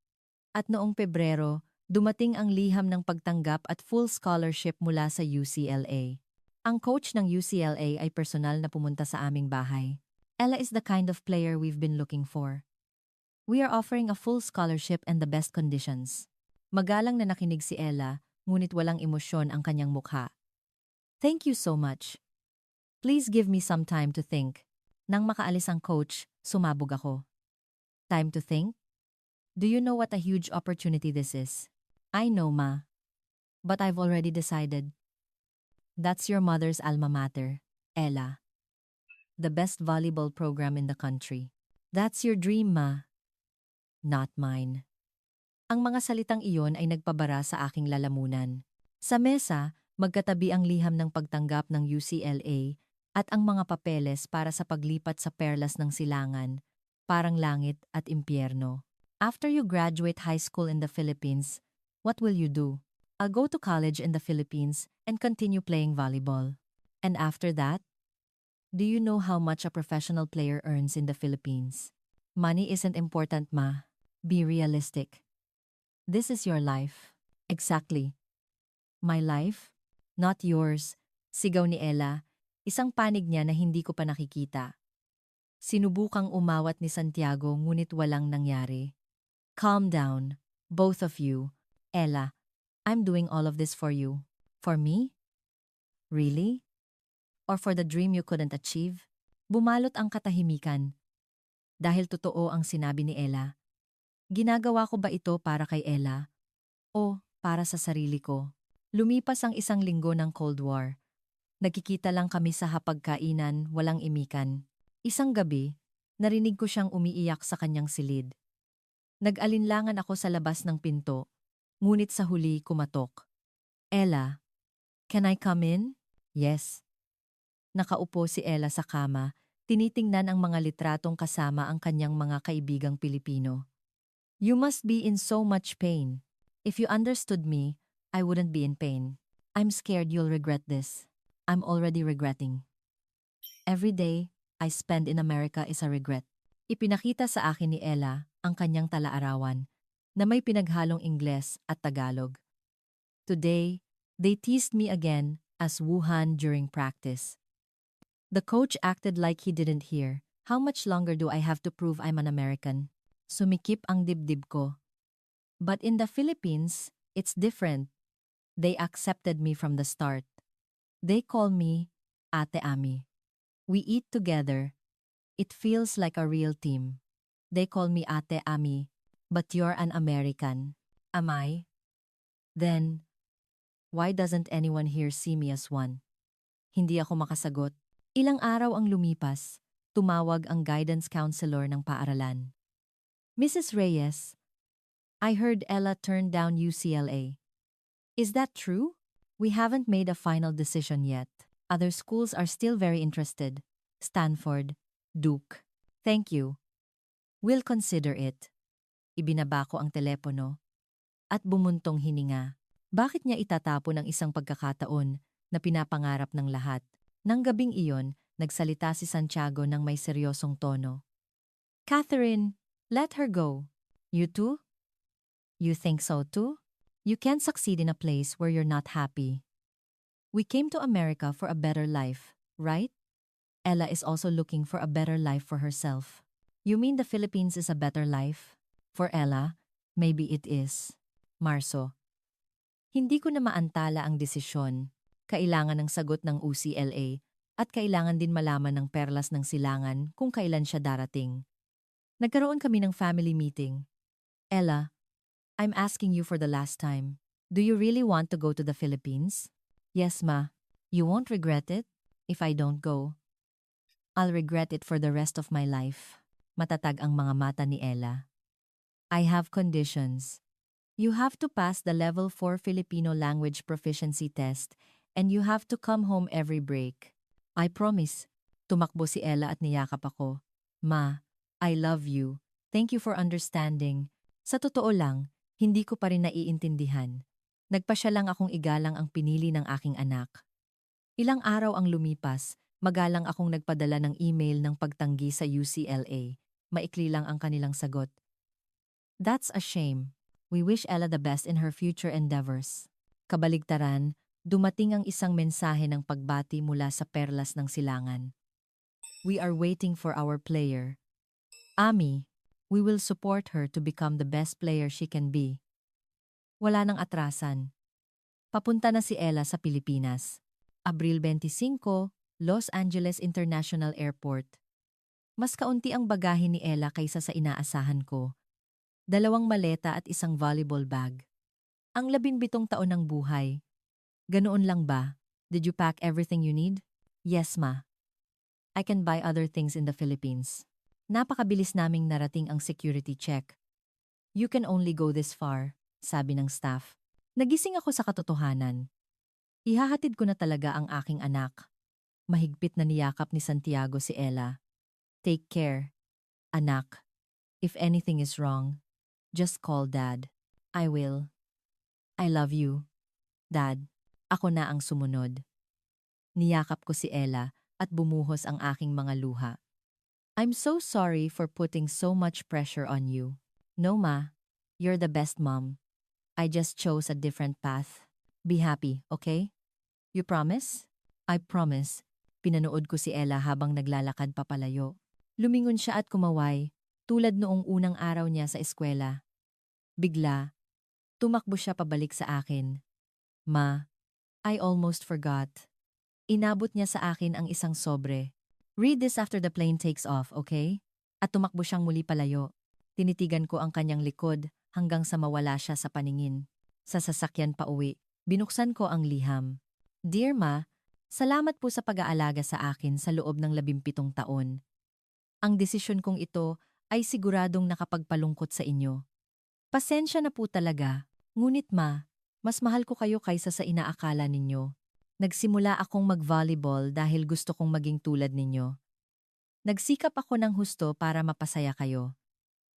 At noong Pebrero, dumating ang liham ng pagtanggap at full scholarship mula sa UCLA. Ang coach ng UCLA ay personal na pumunta sa aming bahay. Ella is the kind of player we've been looking for. We are offering a full scholarship and the best conditions. Magalang na nakinig si Ella, ngunit walang emosyon ang kanyang mukha. Thank you so much. Please give me some time to think. Nang makaalis ang coach, sumabog ako. Time to think? Do you know what a huge opportunity this is? I know, Ma. But I've already decided. That's your mother's alma mater, Ella. The best volleyball program in the country. That's your dream, Ma. Not mine. Ang mga salitang iyon ay nagpabara sa aking lalamunan. Sa mesa, magkatabi ang liham ng pagtanggap ng UCLA at ang mga papeles para sa paglipat sa perlas ng silangan, parang langit at impyerno. After you graduate high school in the Philippines, what will you do? I'll go to college in the Philippines and continue playing volleyball. And after that? Do you know how much a professional player earns in the Philippines? Money isn't important, Ma. Be realistic. This is your life. Exactly. My life? Not yours. Sigaw ni Ella, isang panig niya na hindi ko pa nakikita. Sinubukang umawat ni Santiago ngunit walang nangyari. Calm down, both of you. Ella, I'm doing all of this for you. For me? Really? Or for the dream you couldn't achieve? Bumalot ang katahimikan. Dahil totoo ang sinabi ni Ella. Ginagawa ko ba ito para kay Ella? O para sa sarili ko? Lumipas ang 1 linggo ng Cold War. Nagkikita lang kami sa hapagkainan, walang imikan. Isang gabi, narinig ko siyang umiiyak sa kanyang silid. Nag-alinlangan ako sa labas ng pinto, ngunit sa huli kumatok. Ella, can I come in? Yes. Nakaupo si Ella sa kama, tinitingnan ang mga litratong kasama ang kanyang mga kaibigang Pilipino. You must be in so much pain. If you understood me, I wouldn't be in pain. I'm scared you'll regret this. I'm already regretting. Every day I spend in America is a regret. Ipinakita sa akin ni Ella ang kanyang tala-arawan na may pinaghalong Ingles at Tagalog. Today, they teased me again as Wuhan during practice. The coach acted like he didn't hear. How much longer do I have to prove I'm an American? Sumikip ang dibdib ko. But in the Philippines, it's different. They accepted me from the start. They call me Ate Ami. We eat together. It feels like a real team. They call me Ate Ami, but you're an American. Am I? Then, why doesn't anyone here see me as one? Hindi ako makasagot. Ilang araw ang lumipas, tumawag ang guidance counselor ng paaralan. Mrs. Reyes, I heard Ella turned down UCLA. Is that true? We haven't made a final decision yet. Other schools are still very interested. Stanford, Duke. Thank you. We'll consider it. Ibinaba ko ang telepono at bumuntong hininga. Bakit niya itatapon ang isang pagkakataon na pinapangarap ng lahat? Nang gabing iyon, nagsalita si Santiago ng may seryosong tono. Catherine, let her go. You too? You think so too? You can't succeed in a place where you're not happy. We came to America for a better life, right? Ella is also looking for a better life for herself. You mean the Philippines is a better life? For Ella, maybe it is. Marso, hindi ko na maantala ang desisyon. Kailangan ng sagot ng UCLA at kailangan din malaman ng perlas ng silangan kung kailan siya darating. Nagkaroon kami ng family meeting. Ella, I'm asking you for the last time. Do you really want to go to the Philippines? Yes, ma. You won't regret it if I don't go. I'll regret it for the rest of my life. Matatag ang mga mata ni Ella. I have conditions. You have to pass the Level 4 Filipino Language Proficiency Test and you have to come home every break. I promise. Tumakbo si Ella at niyakap ako. Ma, I love you. Thank you for understanding. Sa totoo lang, hindi ko pa rin naiintindihan. Nagpasya lang akong igalang ang pinili ng aking anak. Ilang araw ang lumipas, magalang akong nagpadala ng email ng pagtanggi sa UCLA. Maikli lang ang kanilang sagot. That's a shame. We wish Ella the best in her future endeavors. Kabaligtaran, dumating ang isang mensahe ng pagbati mula sa perlas ng silangan. We are waiting for our player. Ami, we will support her to become the best player she can be. Wala nang atrasan. Papunta na si Ella sa Pilipinas. Abril 25, Los Angeles International Airport. Mas kaunti ang bagahe ni Ella kaysa sa inaasahan ko. 2 maleta at isang volleyball bag. Ang 17 taon ng buhay. Ganoon lang ba? Did you pack everything you need? Yes, ma. I can buy other things in the Philippines. Napakabilis naming narating ang security check. You can only go this far, sabi ng staff. Nagising ako sa katotohanan. Ihahatid ko na talaga ang aking anak. Mahigpit na niyakap ni Santiago si Ella. Take care, anak. If anything is wrong, just call Dad. I will. I love you. Dad, ako na ang sumunod. Niyakap ko si Ella at bumuhos ang aking mga luha. I'm so sorry for putting so much pressure on you. No, ma. You're the best mom. I just chose a different path. Be happy, okay? You promise? I promise. Pinanood ko si Ella habang naglalakad papalayo. Lumingon siya at kumaway. Tulad noong unang araw niya sa eskwela. Bigla, tumakbo siya pabalik sa akin. Ma, I almost forgot. Inabot niya sa akin ang isang sobre. Read this after the plane takes off, okay? At tumakbo siyang muli palayo. Tinitigan ko ang kanyang likod hanggang sa mawala siya sa paningin. Sa sasakyan pa uwi, binuksan ko ang liham. Dear Ma, salamat po sa pag-aalaga sa akin sa loob ng 17 taon. Ang desisyon kong ito ay siguradong nakapagpalungkot sa inyo. Pasensya na po talaga, ngunit ma, mas mahal ko kayo kaysa sa inaakala ninyo. Nagsimula akong mag-volleyball dahil gusto kong maging tulad ninyo. Nagsikap ako ng husto para mapasaya kayo.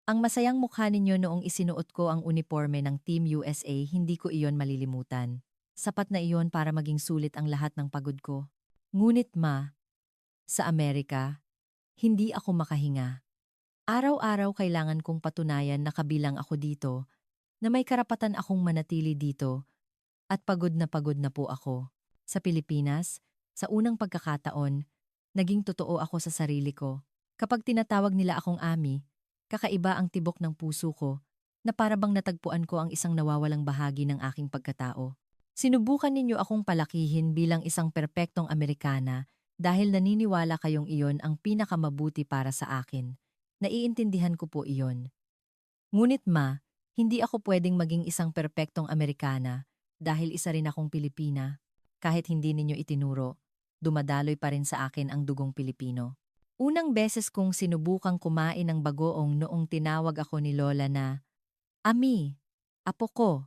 Ang masayang mukha ninyo noong isinuot ko ang uniforme ng Team USA, hindi ko iyon malilimutan. Sapat na iyon para maging sulit ang lahat ng pagod ko. Ngunit ma, sa Amerika, hindi ako makahinga. Araw-araw kailangan kong patunayan na kabilang ako dito, na may karapatan akong manatili dito, at pagod na po ako. Sa Pilipinas, sa unang pagkakataon, naging totoo ako sa sarili ko. Kapag tinatawag nila akong Ami, kakaiba ang tibok ng puso ko, na parabang natagpuan ko ang isang nawawalang bahagi ng aking pagkatao. Sinubukan ninyo akong palakihin bilang isang perpektong Amerikana dahil naniniwala kayong iyon ang pinakamabuti para sa akin. Naiintindihan ko po iyon. Ngunit ma, hindi ako pwedeng maging isang perpektong Amerikana dahil isa rin akong Pilipina. Kahit hindi ninyo itinuro, dumadaloy pa rin sa akin ang dugong Pilipino. Unang beses kong sinubukang kumain ng bagoong noong tinawag ako ni Lola na, Ami, apo ko.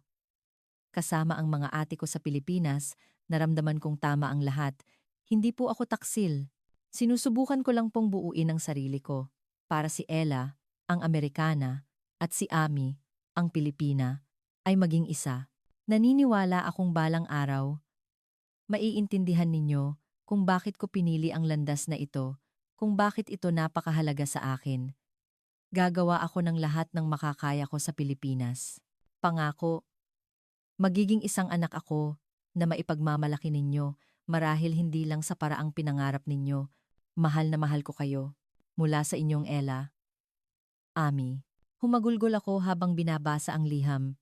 Kasama ang mga ate ko sa Pilipinas, naramdaman kong tama ang lahat. Hindi po ako taksil. Sinusubukan ko lang pong buuin ang sarili ko. Para si Ella, ang Amerikana, at si Ami, ang Pilipina, ay maging isa. Naniniwala akong balang araw, maiintindihan ninyo kung bakit ko pinili ang landas na ito, kung bakit ito napakahalaga sa akin. Gagawa ako ng lahat ng makakaya ko sa Pilipinas. Pangako, magiging isang anak ako na maipagmamalaki ninyo marahil hindi lang sa paraang pinangarap ninyo. Mahal na mahal ko kayo. Mula sa inyong Ella. Ami. Humagulgol ako habang binabasa ang liham.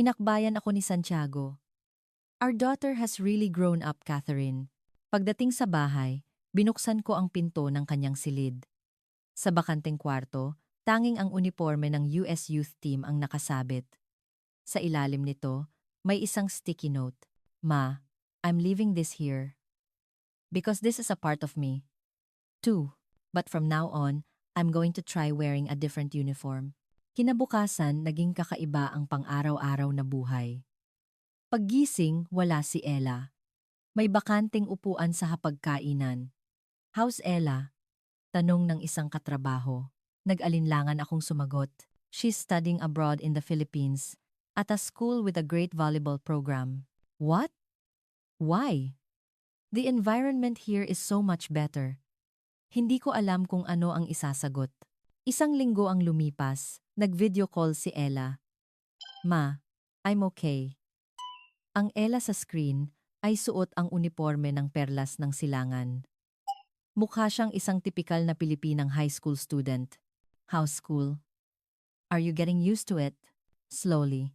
Inakbayan ako ni Santiago. Our daughter has really grown up, Catherine. Pagdating sa bahay, binuksan ko ang pinto ng kanyang silid. Sa bakanteng kwarto, tanging ang uniforme ng US Youth Team ang nakasabit. Sa ilalim nito, may isang sticky note. Ma, I'm leaving this here. Because this is a part of me. Too. But from now on, I'm going to try wearing a different uniform. Kinabukasan, naging kakaiba ang pang-araw-araw na buhay. Paggising, wala si Ella. May bakanting upuan sa hapagkainan. How's Ella? Tanong ng isang katrabaho. Nag-alinlangan akong sumagot. She's studying abroad in the Philippines, at a school with a great volleyball program. What? Why? The environment here is so much better. Hindi ko alam kung ano ang isasagot. Isang linggo ang lumipas, nag-video call si Ella. Ma, I'm okay. Ang Ella sa screen ay suot ang uniforme ng perlas ng silangan. Mukha siyang isang tipikal na Pilipinang high school student. How's school? Are you getting used to it? Slowly.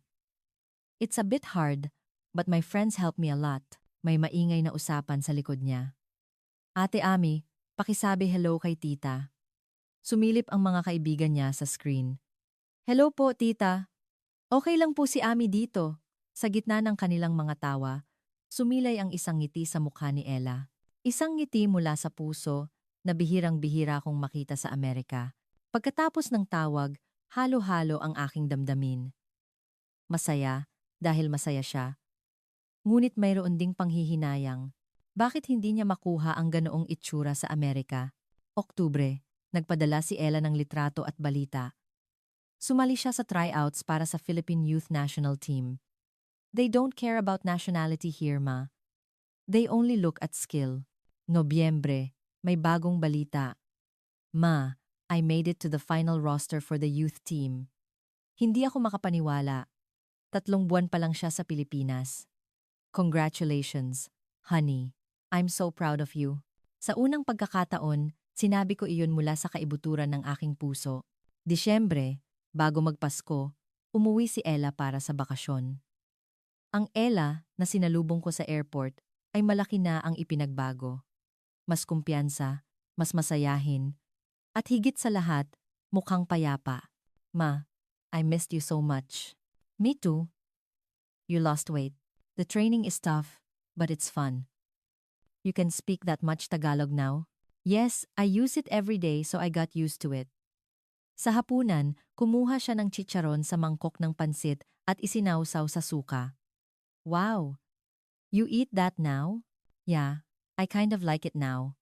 It's a bit hard, but my friends help me a lot. May maingay na usapan sa likod niya. Ate Ami, pakisabi hello kay tita. Sumilip ang mga kaibigan niya sa screen. Hello po, tita. Okay lang po si Ami dito. Sa gitna ng kanilang mga tawa, sumilay ang isang ngiti sa mukha ni Ella. Isang ngiti mula sa puso na bihirang-bihira kong makita sa Amerika. Pagkatapos ng tawag, halo-halo ang aking damdamin. Masaya, dahil masaya siya. Ngunit mayroon ding panghihinayang. Bakit hindi niya makuha ang ganoong itsura sa Amerika? Oktubre, nagpadala si Ella ng litrato at balita. Sumali siya sa tryouts para sa Philippine Youth National Team. They don't care about nationality here, ma. They only look at skill. Nobyembre, may bagong balita. Ma, I made it to the final roster for the youth team. Hindi ako makapaniwala. 3 buwan pa lang siya sa Pilipinas. Congratulations, honey. I'm so proud of you. Sa unang pagkakataon, sinabi ko iyon mula sa kaibuturan ng aking puso. Disyembre, bago magpasko, umuwi si Ella para sa bakasyon. Ang Ella na sinalubong ko sa airport ay malaki na ang ipinagbago. Mas kumpiyansa, mas masayahin, at higit sa lahat, mukhang payapa. Ma, I missed you so much. Me too. You lost weight. The training is tough, but it's fun. You can speak that much Tagalog now? Yes, I use it every day so I got used to it. Sa hapunan, kumuha siya ng chicharon sa mangkok ng pansit at isinawsaw sa suka. Wow! You eat that now? Yeah, I kind of like it now.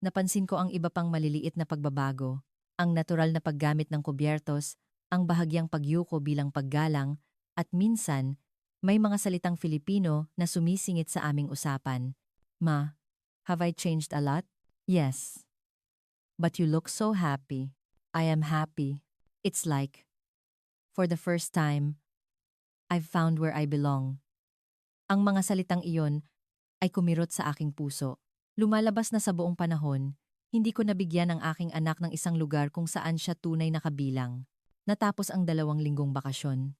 Napansin ko ang iba pang maliliit na pagbabago, ang natural na paggamit ng kubyertos, ang bahagyang pagyuko bilang paggalang, at minsan, may mga salitang Filipino na sumisingit sa aming usapan. Ma, have I changed a lot? Yes. But you look so happy. I am happy. It's like, for the first time, I've found where I belong. Ang mga salitang iyon ay kumirot sa aking puso. Lumalabas na sa buong panahon, hindi ko nabigyan ang aking anak ng isang lugar kung saan siya tunay na kabilang. Natapos ang 2 linggong bakasyon.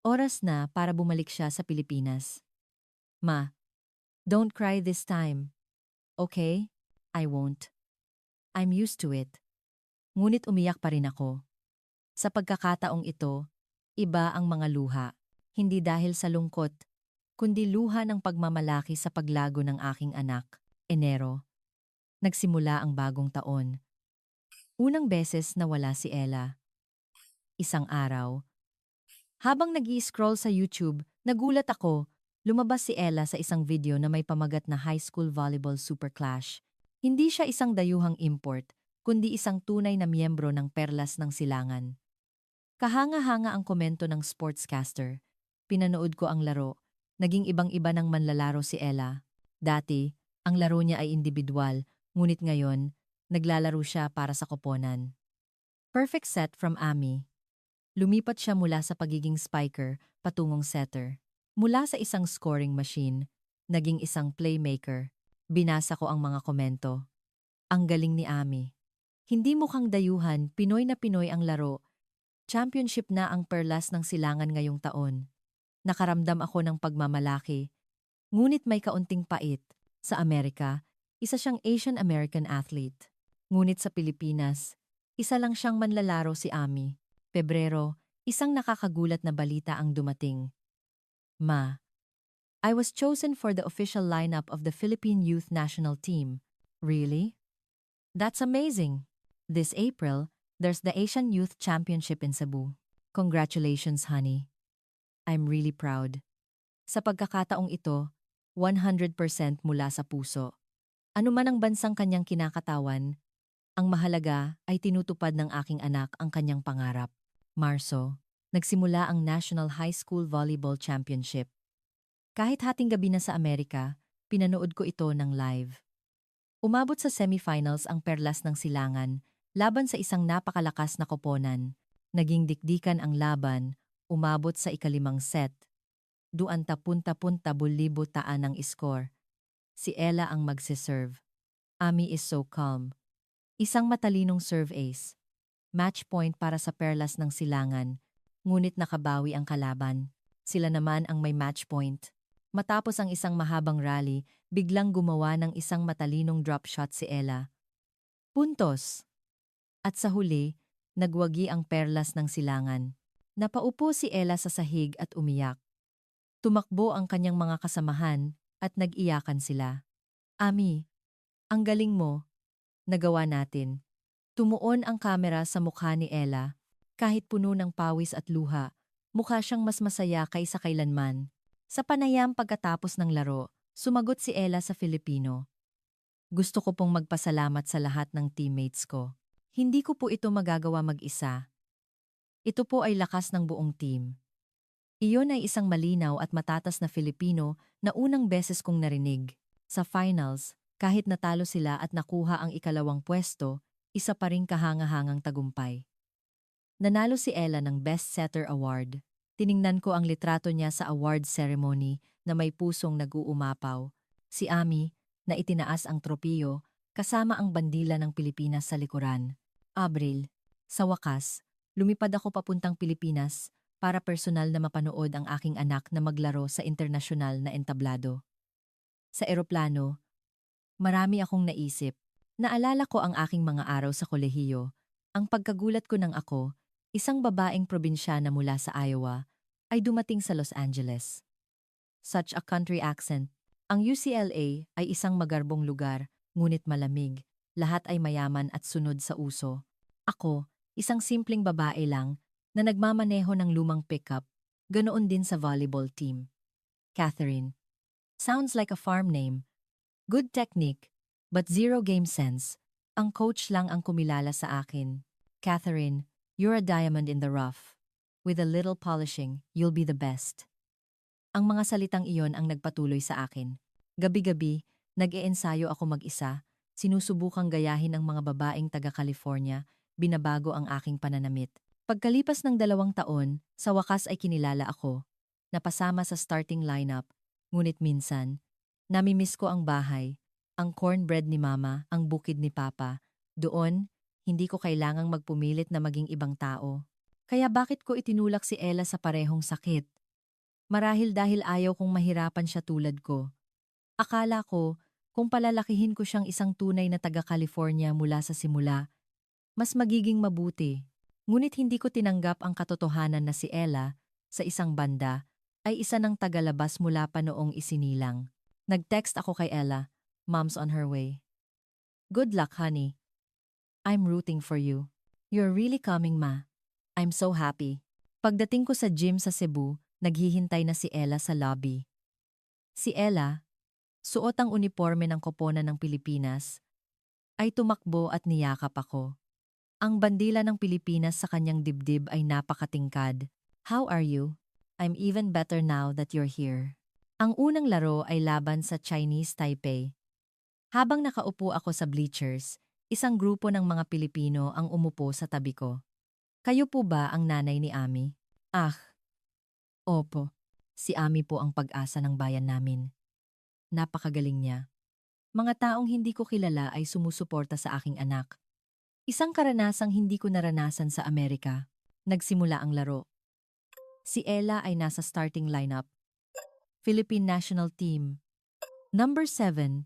Oras na para bumalik siya sa Pilipinas. Ma, don't cry this time. Okay? I won't. I'm used to it. Ngunit umiyak pa rin ako. Sa pagkakataong ito, iba ang mga luha. Hindi dahil sa lungkot, kundi luha ng pagmamalaki sa paglago ng aking anak. Enero. Nagsimula ang bagong taon. Unang beses na wala si Ella. Isang araw. Habang nag-i-scroll sa YouTube, nagulat ako. Lumabas si Ella sa isang video na may pamagat na high school volleyball super clash. Hindi siya isang dayuhang import, kundi isang tunay na miyembro ng perlas ng silangan. Kahanga-hanga ang komento ng sportscaster. Pinanood ko ang laro. Naging ibang-iba ng manlalaro si Ella. Dati, ang laro niya ay individual, ngunit ngayon, naglalaro siya para sa koponan. Perfect set from Ami. Lumipat siya mula sa pagiging spiker patungong setter. Mula sa isang scoring machine, naging isang playmaker. Binasa ko ang mga komento. Ang galing ni Ami. Hindi mukhang dayuhan, Pinoy na Pinoy ang laro. Championship na ang perlas ng silangan ngayong taon. Nakaramdam ako ng pagmamalaki. Ngunit may kaunting pait. Sa Amerika, isa siyang Asian American athlete. Ngunit sa Pilipinas, isa lang siyang manlalaro si Ami. Pebrero, isang nakakagulat na balita ang dumating. Ma, I was chosen for the official lineup of the Philippine Youth National Team. Really? That's amazing. This April, there's the Asian Youth Championship in Cebu. Congratulations, honey. I'm really proud. Sa pagkakataong ito, 100% mula sa puso. Ano man ang bansang kanyang kinakatawan, ang mahalaga ay tinutupad ng aking anak ang kanyang pangarap. Marso, nagsimula ang National High School Volleyball Championship. Kahit hating gabi na sa Amerika, pinanood ko ito ng live. Umabot sa semifinals ang perlas ng silangan laban sa isang napakalakas na koponan. Naging dikdikan ang laban, umabot sa ikalimang set. Duanta punta-punta bulibutaan ang score. Si Ella ang magsiserve. Ami is so calm. Isang matalinong serve ace. Match point para sa perlas ng silangan, ngunit nakabawi ang kalaban. Sila naman ang may match point. Matapos ang isang mahabang rally, biglang gumawa ng isang matalinong drop shot si Ella. Puntos! At sa huli, nagwagi ang perlas ng silangan. Napaupo si Ella sa sahig at umiyak. Tumakbo ang kanyang mga kasamahan at nag-iyakan sila. Ami, ang galing mo. Nagawa natin. Tumuon ang kamera sa mukha ni Ella. Kahit puno ng pawis at luha, mukha siyang mas masaya kaysa kailanman. Sa panayam pagkatapos ng laro, sumagot si Ella sa Filipino. Gusto ko pong magpasalamat sa lahat ng teammates ko. Hindi ko po ito magagawa mag-isa. Ito po ay lakas ng buong team. Iyon ay isang malinaw at matatas na Filipino na unang beses kong narinig. Sa finals, kahit natalo sila at nakuha ang ikalawang pwesto, isa pa ring kahanga-hangang tagumpay. Nanalo si Ella ng Best Setter Award. Tiningnan ko ang litrato niya sa award ceremony na may pusong nag-uumapaw. Si Ami, na itinaas ang tropiyo, kasama ang bandila ng Pilipinas sa likuran. Abril, sa wakas, lumipad ako papuntang Pilipinas para personal na mapanood ang aking anak na maglaro sa internasyonal na entablado. Sa eroplano, marami akong naisip. Naalala ko ang aking mga araw sa kolehiyo. Ang pagkagulat ko nang ako, isang babaeng probinsyana mula sa Iowa, ay dumating sa Los Angeles. Such a country accent. Ang UCLA ay isang magarbong lugar, ngunit malamig. Lahat ay mayaman at sunod sa uso. Ako, isang simpleng babae lang, na nagmamaneho ng lumang pickup, ganoon din sa volleyball team. Catherine. Sounds like a farm name. Good technique, but zero game sense. Ang coach lang ang kumilala sa akin. Catherine, you're a diamond in the rough. With a little polishing, you'll be the best. Ang mga salitang iyon ang nagpatuloy sa akin. Gabi-gabi, nag-iensayo ako mag-isa, sinusubukang gayahin ang mga babaeng taga-California, binabago ang aking pananamit. Pagkalipas ng 2 taon, sa wakas ay kinilala ako. Napasama sa starting lineup, ngunit minsan, namimiss ko ang bahay, ang cornbread ni Mama, ang bukid ni Papa. Doon, hindi ko kailangang magpumilit na maging ibang tao. Kaya bakit ko itinulak si Ella sa parehong sakit? Marahil dahil ayaw kong mahirapan siya tulad ko. Akala ko, kung palalakihin ko siyang isang tunay na taga-California mula sa simula, mas magiging mabuti. Ngunit hindi ko tinanggap ang katotohanan na si Ella, sa isang banda, ay isa ng tagalabas mula pa noong isinilang. Nag-text ako kay Ella, Mom's on her way. Good luck, honey. I'm rooting for you. You're really coming, Ma. I'm so happy. Pagdating ko sa gym sa Cebu, naghihintay na si Ella sa lobby. Si Ella, suot ang uniforme ng koponan ng Pilipinas, ay tumakbo at niyakap ako. Ang bandila ng Pilipinas sa kanyang dibdib ay napakatingkad. How are you? I'm even better now that you're here. Ang unang laro ay laban sa Chinese Taipei. Habang nakaupo ako sa bleachers, Isang grupo ng mga Pilipino ang umupo sa tabi ko. Kayo po ba ang nanay ni Ami? Ah, opo. Si Ami po ang pag-asa ng bayan namin. Napakagaling niya. Mga taong hindi ko kilala ay sumusuporta sa aking anak. Isang karanasang hindi ko naranasan sa Amerika. Nagsimula ang laro. Si Ella ay nasa starting lineup. Philippine National Team. Number 7,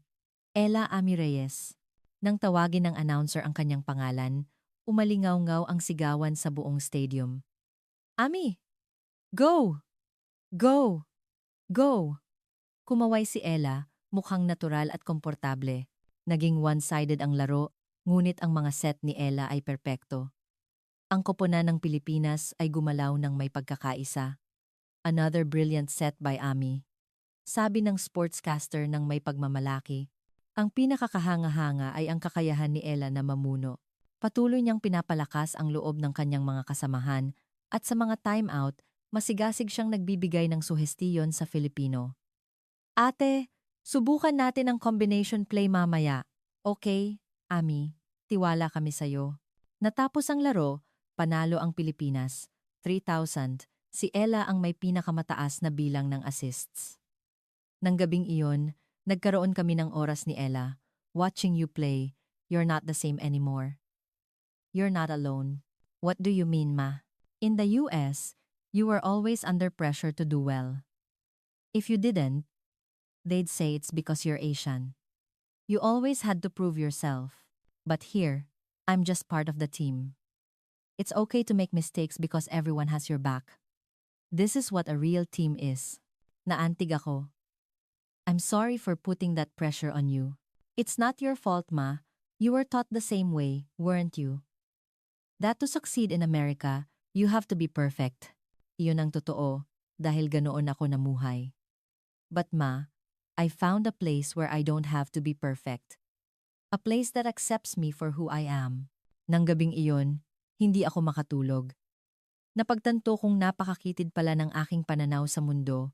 Ella Ami Reyes. Nang tawagin ng announcer ang kanyang pangalan, umalingaw-ngaw ang sigawan sa buong stadium. Ami! Go! Go! Go! Kumaway si Ella, mukhang natural at komportable. Naging one-sided ang laro, ngunit ang mga set ni Ella ay perpekto. Ang koponan ng Pilipinas ay gumalaw ng may pagkakaisa. Another brilliant set by Ami. Sabi ng sportscaster ng may pagmamalaki, ang pinakakahanga-hanga ay ang kakayahan ni Ella na mamuno. Patuloy niyang pinapalakas ang loob ng kanyang mga kasamahan at sa mga timeout, masigasig siyang nagbibigay ng suhestiyon sa Filipino. Ate, subukan natin ang combination play mamaya. Okay, Ami, tiwala kami sa'yo. Natapos ang laro, panalo ang Pilipinas. 3,000, si Ella ang may pinakamataas na bilang ng assists. Nang gabing iyon, nagkaroon kami ng oras ni Ella. Watching you play, you're not the same anymore. You're not alone. What do you mean, ma? In the US, you were always under pressure to do well. If you didn't, they'd say it's because you're Asian. You always had to prove yourself. But here, I'm just part of the team. It's okay to make mistakes because everyone has your back. This is what a real team is. Naantig ako. I'm sorry for putting that pressure on you. It's not your fault, ma. You were taught the same way, weren't you? That to succeed in America, you have to be perfect. Iyon ang totoo, dahil ganoon ako namuhay. But ma, I found a place where I don't have to be perfect. A place that accepts me for who I am. Nang gabing iyon, hindi ako makatulog. Napagtanto kong napakakitid pala ng aking pananaw sa mundo,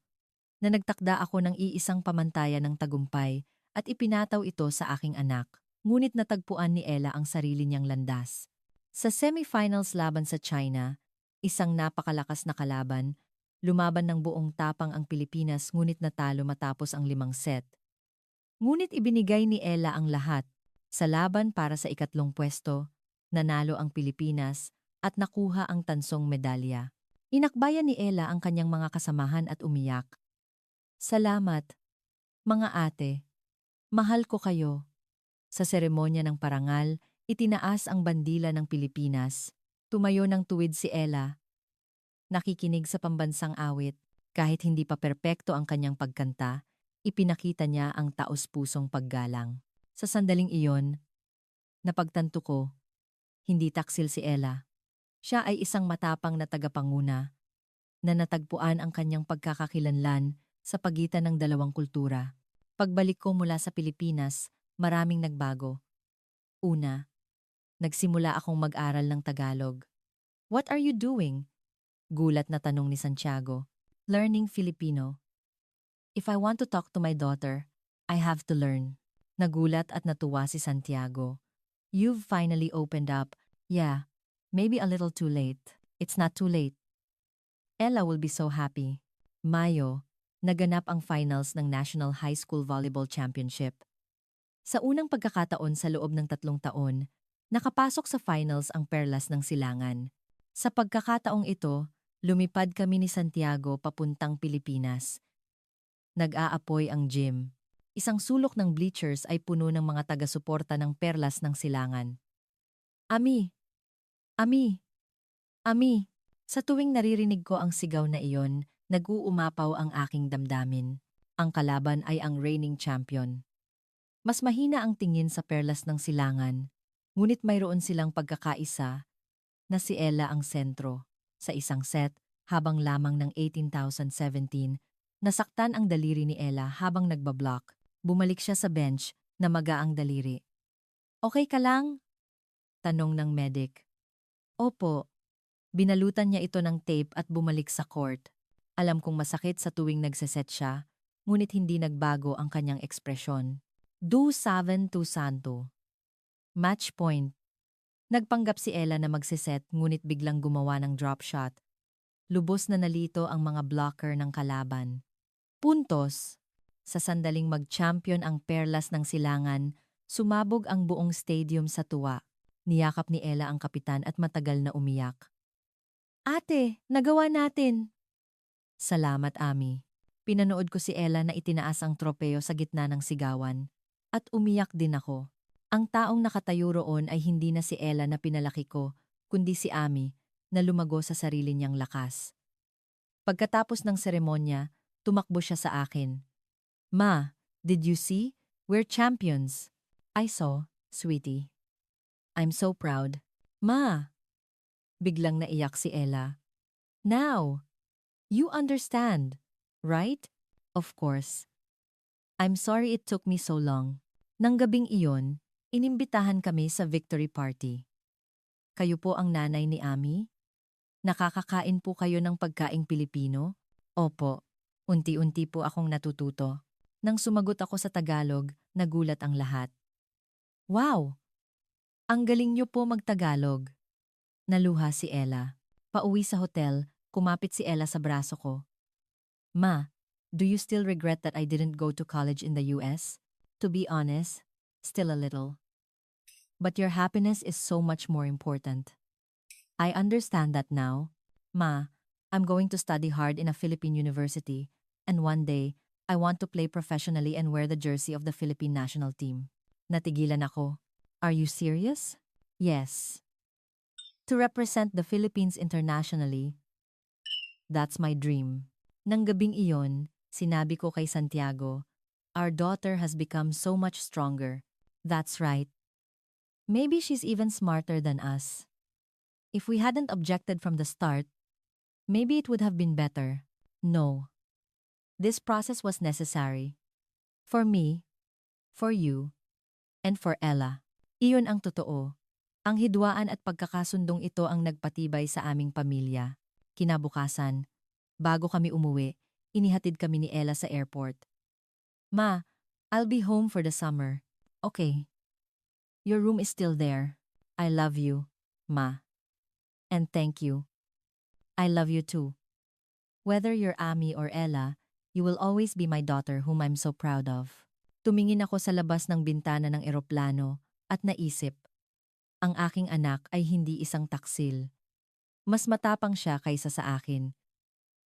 na nagtakda ako ng iisang pamantayan ng tagumpay at ipinataw ito sa aking anak. Ngunit natagpuan ni Ella ang sarili niyang landas. Sa semifinals laban sa China, isang napakalakas na kalaban, lumaban ng buong tapang ang Pilipinas ngunit natalo matapos ang 5 set. Ngunit ibinigay ni Ella ang lahat. Sa laban para sa ikatlong pwesto, nanalo ang Pilipinas at nakuha ang tansong medalya. Inakbayan ni Ella ang kanyang mga kasamahan at umiyak. Salamat, mga ate. Mahal ko kayo. Sa seremonya ng parangal, itinaas ang bandila ng Pilipinas. Tumayo ng tuwid si Ella. Nakikinig sa pambansang awit. Kahit hindi pa perpekto ang kanyang pagkanta, ipinakita niya ang taos-pusong paggalang. Sa sandaling iyon, napagtanto ko, hindi taksil si Ella. Siya ay isang matapang na tagapanguna na natagpuan ang kanyang pagkakakilanlan sa pagitan ng dalawang kultura. Pagbalik ko mula sa Pilipinas, maraming nagbago. Una, nagsimula akong mag-aral ng Tagalog. What are you doing? Gulat na tanong ni Santiago. Learning Filipino. If I want to talk to my daughter, I have to learn. Nagulat at natuwa si Santiago. You've finally opened up. Yeah, maybe a little too late. It's not too late. Ella will be so happy. Mayo, naganap ang finals ng National High School Volleyball Championship. Sa unang pagkakataon sa loob ng 3 taon, nakapasok sa finals ang Perlas ng Silangan. Sa pagkakataong ito, lumipad kami ni Santiago papuntang Pilipinas. Nag-aapoy ang gym. Isang sulok ng bleachers ay puno ng mga taga-suporta ng Perlas ng Silangan. Ami! Ami! Ami! Sa tuwing naririnig ko ang sigaw na iyon, nag-uumapaw ang aking damdamin. Ang kalaban ay ang reigning champion. Mas mahina ang tingin sa Perlas ng Silangan, ngunit mayroon silang pagkakaisa na si Ella ang sentro. Sa isang set, habang lamang ng 18,017, nasaktan ang daliri ni Ella habang nagbablock. Bumalik siya sa bench na magaang daliri. Okay ka lang? Tanong ng medic. Opo. Binalutan niya ito ng tape at bumalik sa court. Alam kong masakit sa tuwing nagseset siya, ngunit hindi nagbago ang kanyang ekspresyon. Do saben tu santo. Match point. Nagpanggap si Ella na magsiset ngunit biglang gumawa ng drop shot. Lubos na nalito ang mga blocker ng kalaban. Puntos. Sa sandaling mag-champion ang Perlas ng Silangan, sumabog ang buong stadium sa tuwa. Niyakap ni Ella ang kapitan at matagal na umiyak. Ate, nagawa natin! Salamat, Ami. Pinanood ko si Ella na itinaas ang tropeo sa gitna ng sigawan. At umiyak din ako. Ang taong nakatayo roon ay hindi na si Ella na pinalaki ko, kundi si Ami, na lumago sa sarili niyang lakas. Pagkatapos ng seremonya, tumakbo siya sa akin. Ma, did you see? We're champions. I saw, sweetie. I'm so proud. Ma! Biglang naiyak si Ella. Now! You understand, right? Of course. I'm sorry it took me so long. Nang gabing iyon, inimbitahan kami sa victory party. Kayo po ang nanay ni Ami? Nakakakain po kayo ng pagkaing Pilipino? Opo, unti-unti po akong natututo. Nang sumagot ako sa Tagalog, nagulat ang lahat. Wow! Ang galing niyo po magtagalog. Naluha si Ella. Pauwi sa hotel, kumapit si Ella sa braso ko. Ma, do you still regret that I didn't go to college in the US? To be honest, still a little. But your happiness is so much more important. I understand that now. Ma, I'm going to study hard in a Philippine university, and one day, I want to play professionally and wear the jersey of the Philippine national team. Natigilan ako. Are you serious? Yes. To represent the Philippines internationally, that's my dream. Nang gabing iyon, sinabi ko kay Santiago, our daughter has become so much stronger. That's right. Maybe she's even smarter than us. If we hadn't objected from the start, maybe it would have been better. No. This process was necessary. For me, for you, and for Ella. Iyon ang totoo. Ang hidwaan at pagkakasundong ito ang nagpatibay sa aming pamilya. Kinabukasan, bago kami umuwi, inihatid kami ni Ella sa airport. Ma, I'll be home for the summer. Okay. Your room is still there. I love you, Ma. And thank you. I love you too. Whether you're Ami or Ella, you will always be my daughter whom I'm so proud of. Tumingin ako sa labas ng bintana ng eroplano at naisip, ang aking anak ay hindi isang taksil. Mas matapang siya kaysa sa akin.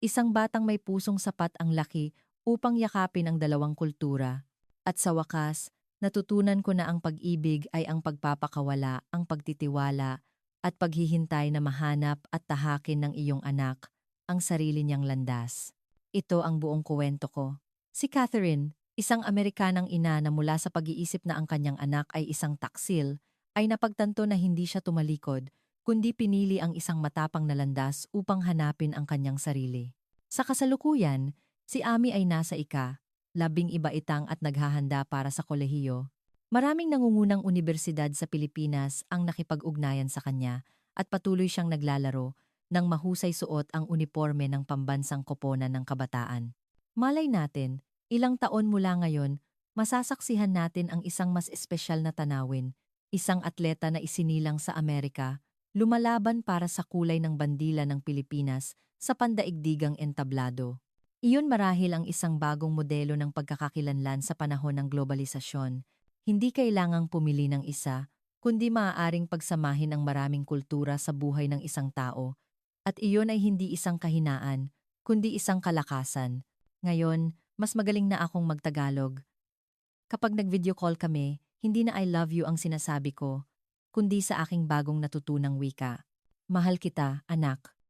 Isang batang may pusong sapat ang laki upang yakapin ang dalawang kultura. At sa wakas, natutunan ko na ang pag-ibig ay ang pagpapakawala, ang pagtitiwala, at paghihintay na mahanap at tahakin ng iyong anak ang sarili niyang landas. Ito ang buong kuwento ko. Si Catherine, isang Amerikanang ina na mula sa pag-iisip na ang kanyang anak ay isang taksil, ay napagtanto na hindi siya tumalikod, kundi pinili ang isang matapang na landas upang hanapin ang kanyang sarili. Sa kasalukuyan, si Ami ay nasa ika-12 at naghahanda para sa kolehiyo. Maraming nangungunang unibersidad sa Pilipinas ang nakipag-ugnayan sa kanya at patuloy siyang naglalaro nang mahusay suot ang uniforme ng pambansang koponan ng kabataan. Malay natin, ilang taon mula ngayon, masasaksihan natin ang isang mas espesyal na tanawin, isang atleta na isinilang sa Amerika, lumalaban para sa kulay ng bandila ng Pilipinas sa pandaigdigang entablado. Iyon marahil ang isang bagong modelo ng pagkakakilanlan sa panahon ng globalisasyon. Hindi kailangang pumili ng isa, kundi maaaring pagsamahin ang maraming kultura sa buhay ng isang tao. At iyon ay hindi isang kahinaan, kundi isang kalakasan. Ngayon, mas magaling na akong magtagalog. Kapag nag-video call kami, hindi na I love you ang sinasabi ko, kundi sa aking bagong natutunang wika. Mahal kita, anak.